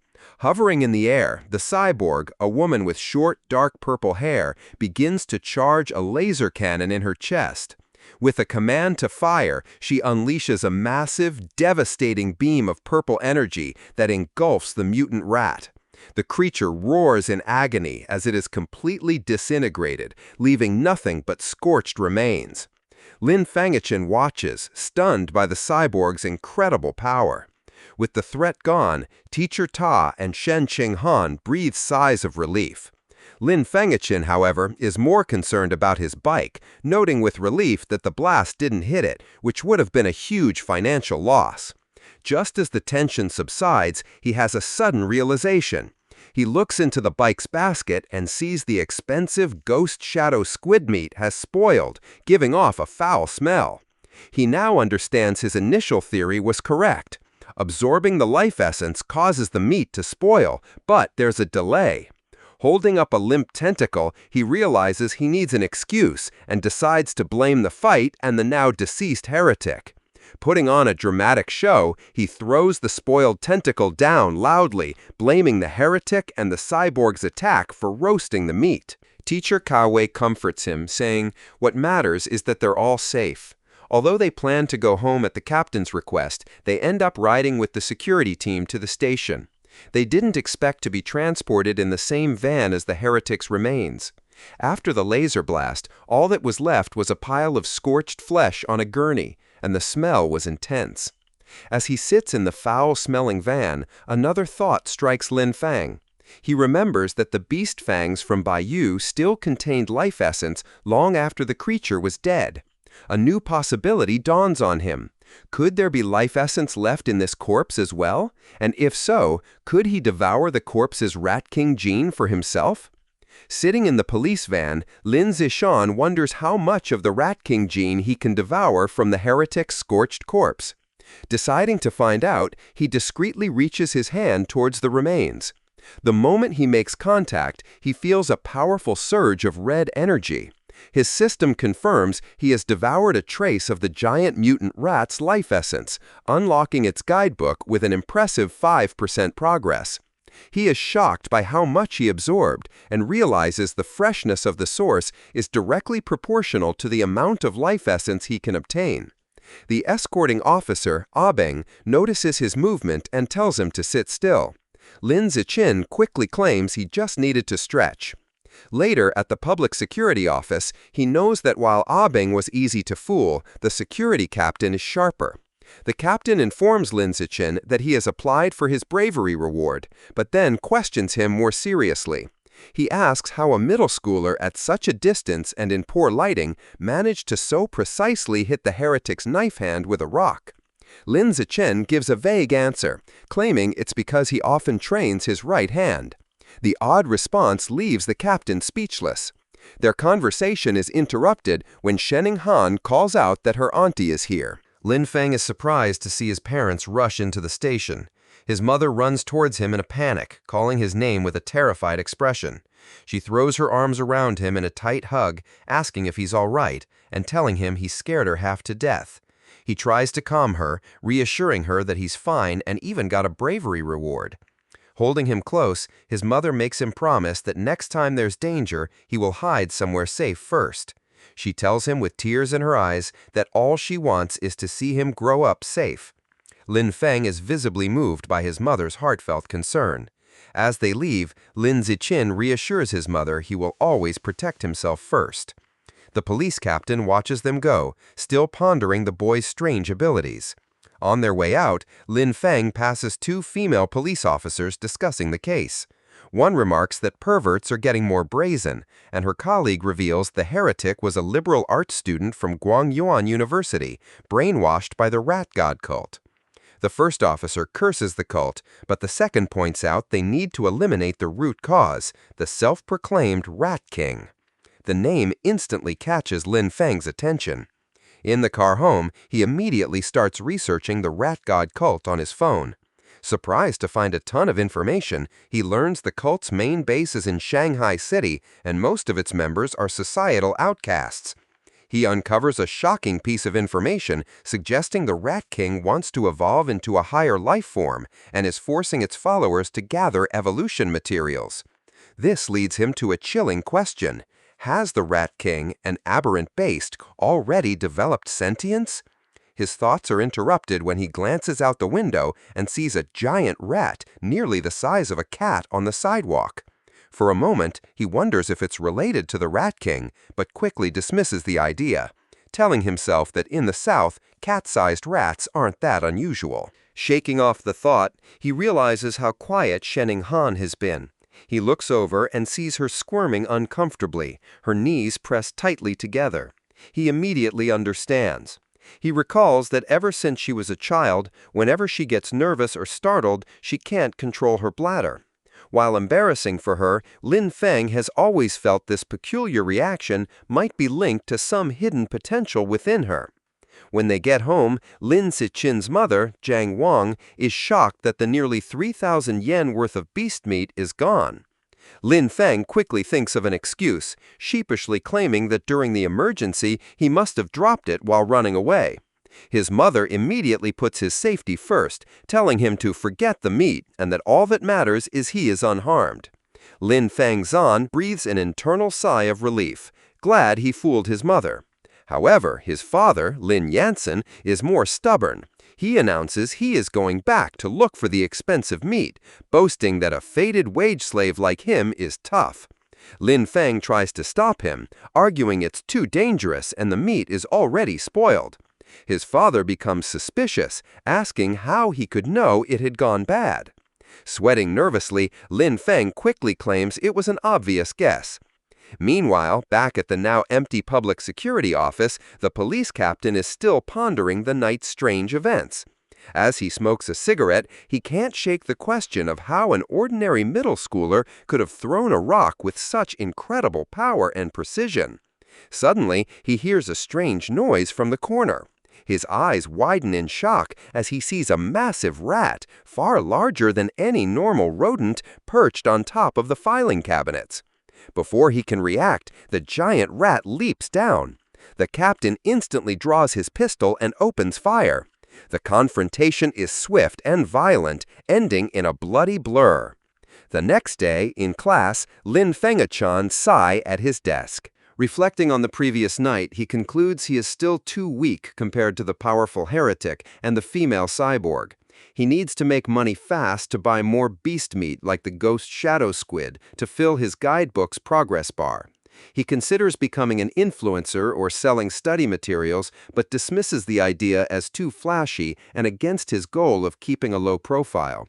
Hovering in the air, the cyborg, a woman with short, dark purple hair, begins to charge a laser cannon in her chest. With a command to fire, she unleashes a massive, devastating beam of purple energy that engulfs the mutant rat. The creature roars in agony as it is completely disintegrated, leaving nothing but scorched remains. Lin Fengqian watches, stunned by the cyborg's incredible power. With the threat gone, Teacher Ta and Shen Xinghan breathe sighs of relief. Lin Fengqian, however, is more concerned about his bike, noting with relief that the blast didn't hit it, which would have been a huge financial loss. Just as the tension subsides, he has a sudden realization. He looks into the bike's basket and sees the expensive ghost shadow squid meat has spoiled, giving off a foul smell. He now understands his initial theory was correct. Absorbing the life essence causes the meat to spoil, but there's a delay. Holding up a limp tentacle, he realizes he needs an excuse and decides to blame the fight and the now deceased heretic. Putting on a dramatic show, he throws the spoiled tentacle down loudly, blaming the heretic and the cyborg's attack for roasting the meat. Teacher Kawe comforts him, saying, "What matters is that they're all safe." Although they plan to go home at the captain's request, they end up riding with the security team to the station. They didn't expect to be transported in the same van as the heretic's remains. After the laser blast, all that was left was a pile of scorched flesh on a gurney, and the smell was intense. As he sits in the foul-smelling van, another thought strikes Lin Fang. He remembers that the beast fangs from Bayou still contained life essence long after the creature was dead. A new possibility dawns on him. Could there be life essence left in this corpse as well? And if so, could he devour the corpse's Rat King gene for himself? Sitting in the police van, Lin Zishan wonders how much of the Rat King gene he can devour from the heretic's scorched corpse. Deciding to find out, he discreetly reaches his hand towards the remains. The moment he makes contact, he feels a powerful surge of red energy. His system confirms he has devoured a trace of the giant mutant rat's life essence, unlocking its guidebook with an impressive 5% progress. He is shocked by how much he absorbed and realizes the freshness of the source is directly proportional to the amount of life essence he can obtain. The escorting officer, Abeng, notices his movement and tells him to sit still. Lin Zichin quickly claims he just needed to stretch. Later, at the public security office, he knows that while Abeng was easy to fool, the security captain is sharper. The captain informs Lin Zichin that he has applied for his bravery reward, but then questions him more seriously. He asks how a middle schooler at such a distance and in poor lighting managed to so precisely hit the heretic's knife hand with a rock. Lin Zichin gives a vague answer, claiming it's because he often trains his right hand. The odd response leaves the captain speechless. Their conversation is interrupted when Shening Han calls out that her auntie is here. Lin Fang is surprised to see his parents rush into the station. His mother runs towards him in a panic, calling his name with a terrified expression. She throws her arms around him in a tight hug, asking if he's all right, and telling him he scared her half to death. He tries to calm her, reassuring her that he's fine and even got a bravery reward. Holding him close, his mother makes him promise that next time there's danger, he will hide somewhere safe first. She tells him with tears in her eyes that all she wants is to see him grow up safe. Lin Fang is visibly moved by his mother's heartfelt concern. As they leave, Lin Zichin reassures his mother he will always protect himself first. The police captain watches them go, still pondering the boy's strange abilities. On their way out, Lin Fang passes two female police officers discussing the case. One remarks that perverts are getting more brazen, and her colleague reveals the heretic was a liberal arts student from Guangyuan University, brainwashed by the rat god cult. The first officer curses the cult, but the second points out they need to eliminate the root cause, the self-proclaimed Rat King. The name instantly catches Lin Fang's attention. In the car home, he immediately starts researching the rat god cult on his phone. Surprised to find a ton of information, he learns the cult's main base is in Shanghai City, and most of its members are societal outcasts. He uncovers a shocking piece of information suggesting the Rat King wants to evolve into a higher life form and is forcing its followers to gather evolution materials. This leads him to a chilling question. Has the Rat King, an aberrant beast, already developed sentience? His thoughts are interrupted when he glances out the window and sees a giant rat nearly the size of a cat on the sidewalk. For a moment, he wonders if it's related to the Rat King, but quickly dismisses the idea, telling himself that in the South, cat-sized rats aren't that unusual. Shaking off the thought, he realizes how quiet Shening Han has been. He looks over and sees her squirming uncomfortably, her knees pressed tightly together. He immediately understands. He recalls that ever since she was a child, whenever she gets nervous or startled, she can't control her bladder. While embarrassing for her, Lin Fang has always felt this peculiar reaction might be linked to some hidden potential within her. When they get home, Lin Zichin's mother, Jiang Wang, is shocked that the nearly 3,000 yen worth of beast meat is gone. Lin Fang quickly thinks of an excuse, sheepishly claiming that during the emergency he must have dropped it while running away. His mother immediately puts his safety first, telling him to forget the meat and that all that matters is he is unharmed. Lin Fengzan breathes an internal sigh of relief, glad he fooled his mother. However, his father, Lin Yansen, is more stubborn. He announces he is going back to look for the expensive meat, boasting that a fated wage slave like him is tough. Lin Feng tries to stop him, arguing it's too dangerous and the meat is already spoiled. His father becomes suspicious, asking how he could know it had gone bad. Sweating nervously, Lin Feng quickly claims it was an obvious guess. Meanwhile, back at the now empty public security office, the police captain is still pondering the night's strange events. As he smokes a cigarette, he can't shake the question of how an ordinary middle schooler could have thrown a rock with such incredible power and precision. Suddenly, he hears a strange noise from the corner. His eyes widen in shock as he sees a massive rat, far larger than any normal rodent, perched on top of the filing cabinets. Before he can react, the giant rat leaps down. The captain instantly draws his pistol and opens fire. The confrontation is swift and violent, ending in a bloody blur. The next day, in class, Lin Fengachan sigh at his desk. Reflecting on the previous night, he concludes he is still too weak compared to the powerful heretic and the female cyborg. He needs to make money fast to buy more beast meat like the ghost shadow squid to fill his guidebook's progress bar. He considers becoming an influencer or selling study materials, but dismisses the idea as too flashy and against his goal of keeping a low profile.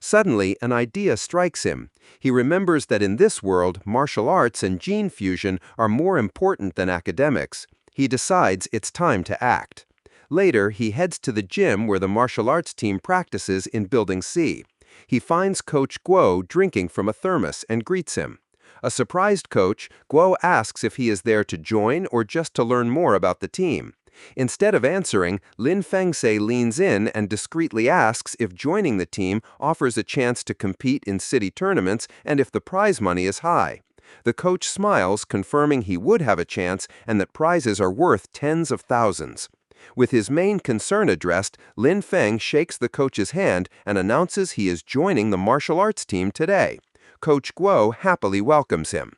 Suddenly, an idea strikes him. He remembers that in this world, martial arts and gene fusion are more important than academics. He decides it's time to act. Later, he heads to the gym where the martial arts team practices in Building C. He finds Coach Guo drinking from a thermos and greets him. A surprised coach, Guo asks if he is there to join or just to learn more about the team. Instead of answering, Lin Fengse leans in and discreetly asks if joining the team offers a chance to compete in city tournaments and if the prize money is high. The coach smiles, confirming he would have a chance and that prizes are worth tens of thousands. With his main concern addressed, Lin Feng shakes the coach's hand and announces he is joining the martial arts team today. Coach Guo happily welcomes him.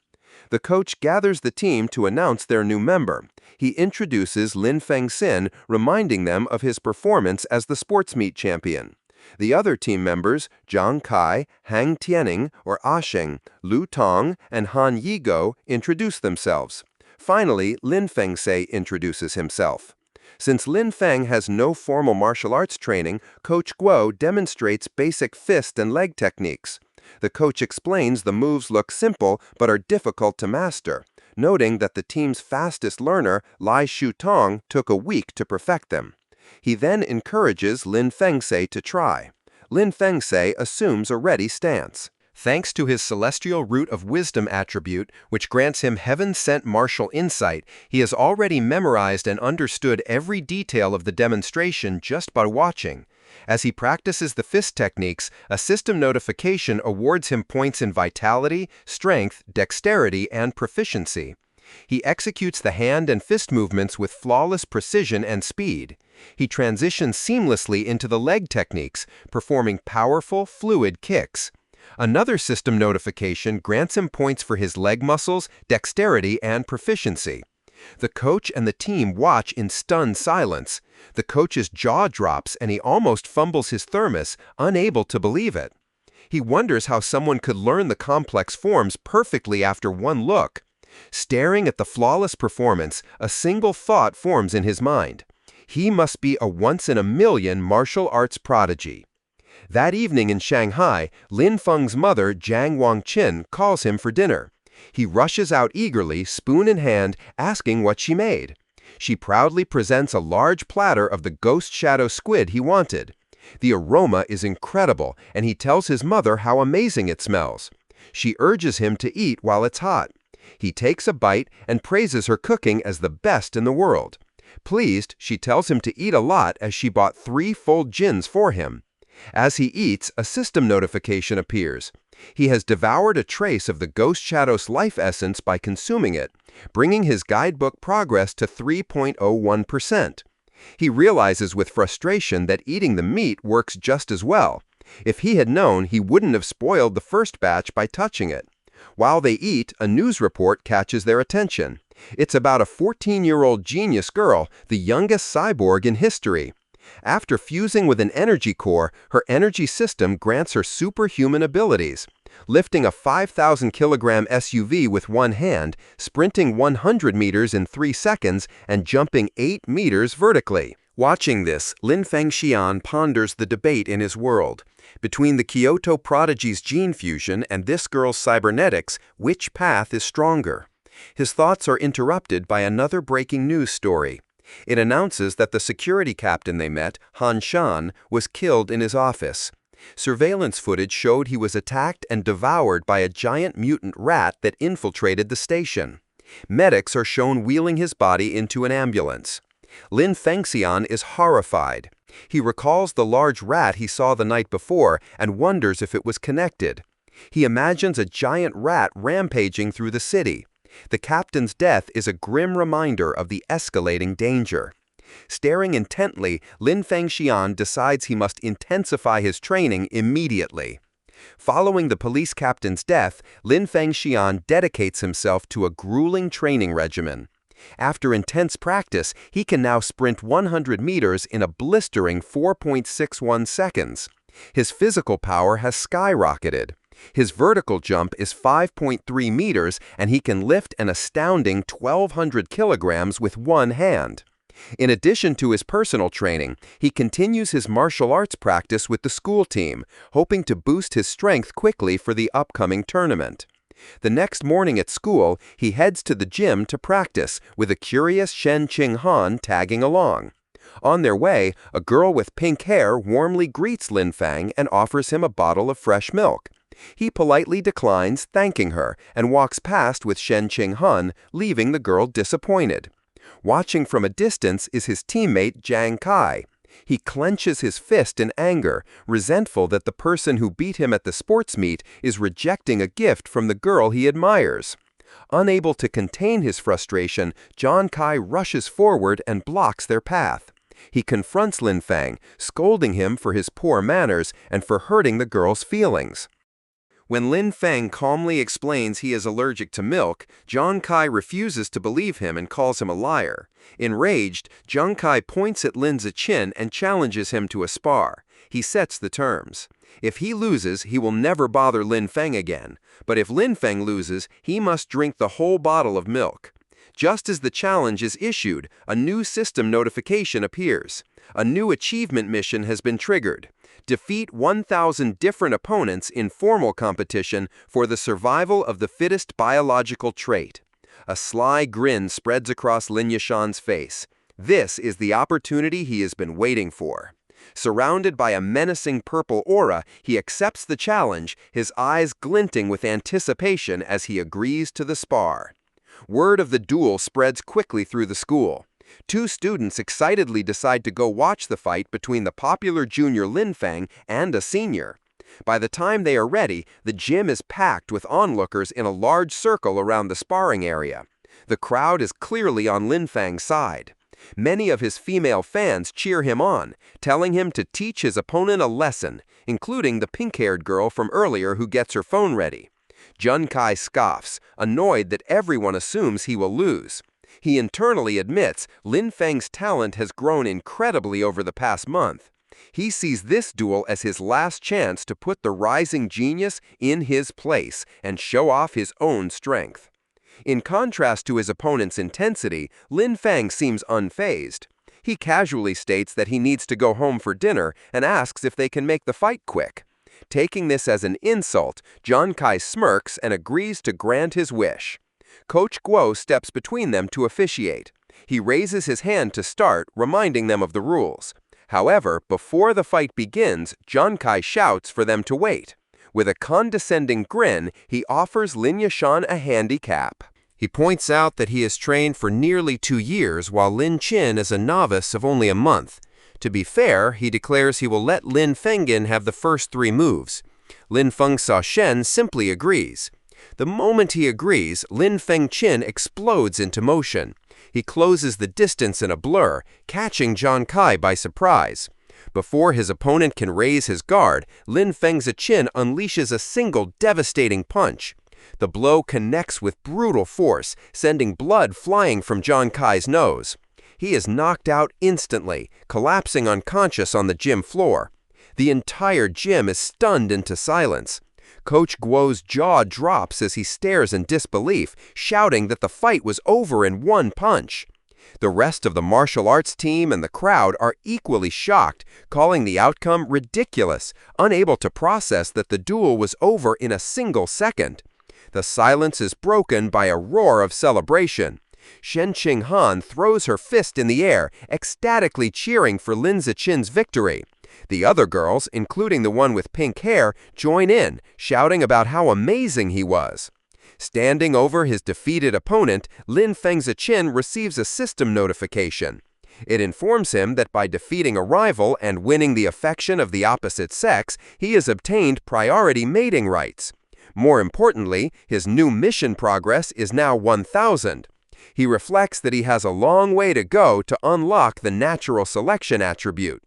The coach gathers the team to announce their new member. He introduces Lin Fengxin, reminding them of his performance as the sports meet champion. The other team members, Zhang Kai, Hang Tianing or Asheng, Lu Tong, and Han Yigo, introduce themselves. Finally, Lin Fengse introduces himself. Since Lin Feng has no formal martial arts training, Coach Guo demonstrates basic fist and leg techniques. The coach explains the moves look simple but are difficult to master, noting that the team's fastest learner, Lai Shutong, took a week to perfect them. He then encourages Lin Fengse to try. Lin Fengse assumes a ready stance. Thanks to his celestial root of wisdom attribute, which grants him heaven-sent martial insight, he has already memorized and understood every detail of the demonstration just by watching. As he practices the fist techniques, a system notification awards him points in vitality, strength, dexterity, and proficiency. He executes the hand and fist movements with flawless precision and speed. He transitions seamlessly into the leg techniques, performing powerful, fluid kicks. Another system notification grants him points for his leg muscles, dexterity, and proficiency. The coach and the team watch in stunned silence. The coach's jaw drops and he almost fumbles his thermos, unable to believe it. He wonders how someone could learn the complex forms perfectly after one look. Staring at the flawless performance, a single thought forms in his mind. He must be a once-in-a-million martial arts prodigy. That evening in Shanghai, Lin Feng's mother, Jiang Wangqin, calls him for dinner. He rushes out eagerly, spoon in hand, asking what she made. She proudly presents a large platter of the ghost shadow squid he wanted. The aroma is incredible, and he tells his mother how amazing it smells. She urges him to eat while it's hot. He takes a bite and praises her cooking as the best in the world. Pleased, she tells him to eat a lot as she bought 3 full jins for him. As he eats, a system notification appears. He has devoured a trace of the Ghost Shadow's life essence by consuming it, bringing his guidebook progress to 3.01%. He realizes with frustration that eating the meat works just as well. If he had known, he wouldn't have spoiled the first batch by touching it. While they eat, a news report catches their attention. It's about a 14-year-old genius girl, the youngest cyborg in history. After fusing with an energy core, her energy system grants her superhuman abilities. Lifting a 5,000-kilogram SUV with one hand, sprinting 100 meters in 3 seconds, and jumping 8 meters vertically. Watching this, Lin Fengxian ponders the debate in his world. Between the Kyoto prodigy's gene fusion and this girl's cybernetics, which path is stronger? His thoughts are interrupted by another breaking news story. It announces that the security captain they met, Han Shan, was killed in his office. Surveillance footage showed he was attacked and devoured by a giant mutant rat that infiltrated the station. Medics are shown wheeling his body into an ambulance. Lin Fengxian is horrified. He recalls the large rat he saw the night before and wonders if it was connected. He imagines a giant rat rampaging through the city. The captain's death is a grim reminder of the escalating danger. Staring intently, Lin Fengxian decides he must intensify his training immediately. Following the police captain's death, Lin Fengxian dedicates himself to a grueling training regimen. After intense practice, he can now sprint 100 meters in a blistering 4.61 seconds. His physical power has skyrocketed. His vertical jump is 5.3 meters, and he can lift an astounding 1,200 kilograms with one hand. In addition to his personal training, he continues his martial arts practice with the school team, hoping to boost his strength quickly for the upcoming tournament. The next morning at school, he heads to the gym to practice, with a curious Shen Qinghan tagging along. On their way, a girl with pink hair warmly greets Lin Feng and offers him a bottle of fresh milk. He politely declines, thanking her, and walks past with Shen Qinghan, leaving the girl disappointed. Watching from a distance is his teammate Jiang Kai. He clenches his fist in anger, resentful that the person who beat him at the sports meet is rejecting a gift from the girl he admires. Unable to contain his frustration, Jiang Kai rushes forward and blocks their path. He confronts Lin Feng, scolding him for his poor manners and for hurting the girl's feelings. When Lin Feng calmly explains he is allergic to milk, Jiang Kai refuses to believe him and calls him a liar. Enraged, Jiang Kai points at Lin Zichin and challenges him to a spar. He sets the terms. If he loses, he will never bother Lin Feng again. But if Lin Feng loses, he must drink the whole bottle of milk. Just as the challenge is issued, a new system notification appears. A new achievement mission has been triggered. Defeat 1,000 different opponents in formal competition for the survival of the fittest biological trait. A sly grin spreads across Lin Yishan's face. This is the opportunity he has been waiting for. Surrounded by a menacing purple aura, he accepts the challenge, his eyes glinting with anticipation as he agrees to the spar. Word of the duel spreads quickly through the school. Two students excitedly decide to go watch the fight between the popular junior Lin Feng and a senior. By the time they are ready, the gym is packed with onlookers in a large circle around the sparring area. The crowd is clearly on Lin Feng's side. Many of his female fans cheer him on, telling him to teach his opponent a lesson, including the pink-haired girl from earlier who gets her phone ready. Jiang Kai scoffs, annoyed that everyone assumes he will lose. He internally admits Lin Feng's talent has grown incredibly over the past month. He sees this duel as his last chance to put the rising genius in his place and show off his own strength. In contrast to his opponent's intensity, Lin Feng seems unfazed. He casually states that he needs to go home for dinner and asks if they can make the fight quick. Taking this as an insult, Jiang Kai smirks and agrees to grant his wish. Coach Guo steps between them to officiate. He raises his hand to start, reminding them of the rules. However, before the fight begins, Jiang Kai shouts for them to wait. With a condescending grin, he offers Lin Yishan a handicap. He points out that he has trained for nearly 2 years, while Lin Qin is a novice of only a month. To be fair, he declares he will let Lin Fenggen have the first 3 moves. Lin Fengxia Shen simply agrees. The moment he agrees, Lin Fengqin explodes into motion. He closes the distance in a blur, catching John Kai by surprise. Before his opponent can raise his guard, Lin Feng's chin unleashes a single devastating punch. The blow connects with brutal force, sending blood flying from John Kai's nose. He is knocked out instantly, collapsing unconscious on the gym floor. The entire gym is stunned into silence. Coach Guo's jaw drops as he stares in disbelief, shouting that the fight was over in one punch. The rest of the martial arts team and the crowd are equally shocked, calling the outcome ridiculous, unable to process that the duel was over in a single second. The silence is broken by a roar of celebration. Shen Qinghan throws her fist in the air, ecstatically cheering for Lin Zichin's victory. The other girls, including the one with pink hair, join in, shouting about how amazing he was. Standing over his defeated opponent, Lin Fengzichin receives a system notification. It informs him that by defeating a rival and winning the affection of the opposite sex, he has obtained priority mating rights. More importantly, his new mission progress is now 1,000. He reflects that he has a long way to go to unlock the natural selection attribute.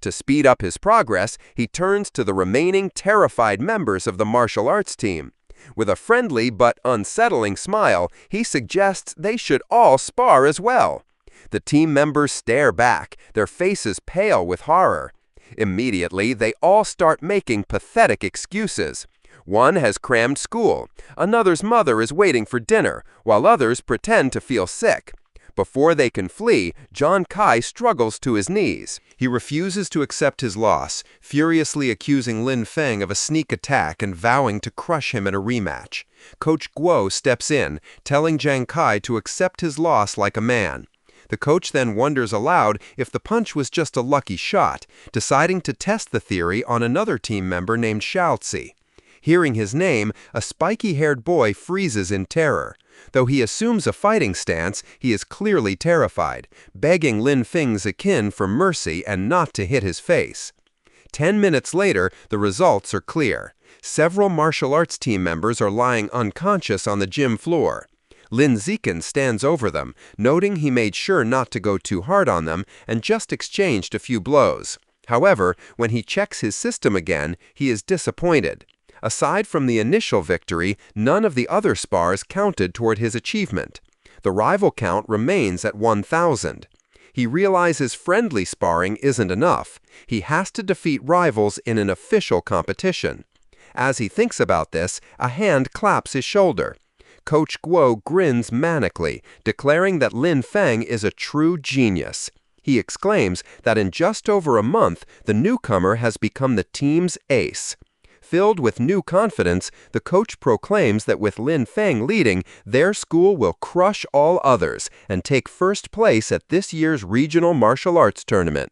To speed up his progress, he turns to the remaining terrified members of the martial arts team. With a friendly but unsettling smile, he suggests they should all spar as well. The team members stare back, their faces pale with horror. Immediately, they all start making pathetic excuses. One has crammed school, another's mother is waiting for dinner, while others pretend to feel sick. Before they can flee, John Kai struggles to his knees. He refuses to accept his loss, furiously accusing Lin Feng of a sneak attack and vowing to crush him in a rematch. Coach Guo steps in, telling Zhang Kai to accept his loss like a man. The coach then wonders aloud if the punch was just a lucky shot, deciding to test the theory on another team member named Xiaozi. Hearing his name, a spiky-haired boy freezes in terror. Though he assumes a fighting stance, he is clearly terrified, begging Lin Fengzichin for mercy and not to hit his face. 10 minutes later, the results are clear. Several martial arts team members are lying unconscious on the gym floor. Lin Zikin stands over them, noting he made sure not to go too hard on them and just exchanged a few blows. However, when he checks his system again, he is disappointed. Aside from the initial victory, none of the other spars counted toward his achievement. The rival count remains at 1,000. He realizes friendly sparring isn't enough. He has to defeat rivals in an official competition. As he thinks about this, a hand claps his shoulder. Coach Guo grins manically, declaring that Lin Feng is a true genius. He exclaims that in just over a month, the newcomer has become the team's ace. Filled with new confidence, the coach proclaims that with Lin Feng leading, their school will crush all others and take first place at this year's regional martial arts tournament.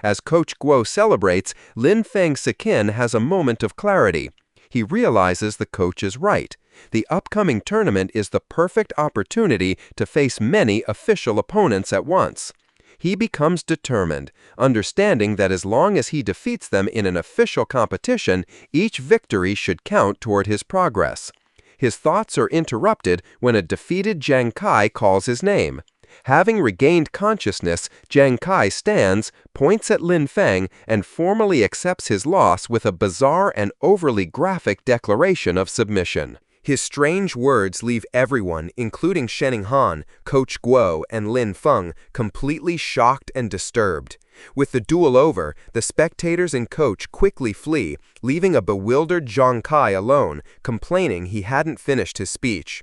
As Coach Guo celebrates, Lin Fengzichin has a moment of clarity. He realizes the coach is right. The upcoming tournament is the perfect opportunity to face many official opponents at once. He becomes determined, understanding that as long as he defeats them in an official competition, each victory should count toward his progress. His thoughts are interrupted when a defeated Zhang Kai calls his name. Having regained consciousness, Zhang Kai stands, points at Lin Feng, and formally accepts his loss with a bizarre and overly graphic declaration of submission. His strange words leave everyone, including Shening-han, Coach Guo, and Lin Feng, completely shocked and disturbed. With the duel over, the spectators and coach quickly flee, leaving a bewildered Zhang Kai alone, complaining he hadn't finished his speech.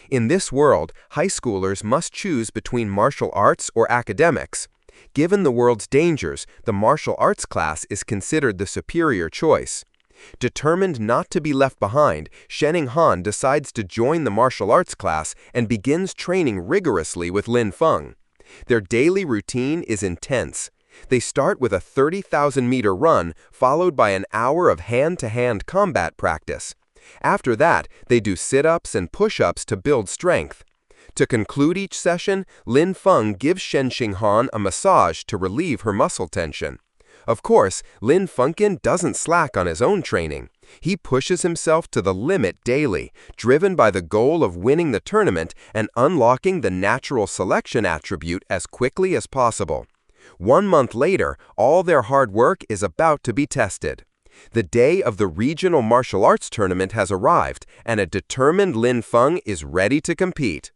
In this world, high schoolers must choose between martial arts or academics. Given the world's dangers, the martial arts class is considered the superior choice. Determined not to be left behind, Shening-han decides to join the martial arts class and begins training rigorously with Lin Feng. Their daily routine is intense. They start with a 30,000-meter run, followed by an hour of hand-to-hand combat practice. After that, they do sit-ups and push-ups to build strength. To conclude each session, Lin Feng gives Shen Xinghan a massage to relieve her muscle tension. Of course, Lin Funkin doesn't slack on his own training. He pushes himself to the limit daily, driven by the goal of winning the tournament and unlocking the natural selection attribute as quickly as possible. 1 month later, all their hard work is about to be tested. The day of the regional martial arts tournament has arrived, and a determined Lin Feng is ready to compete.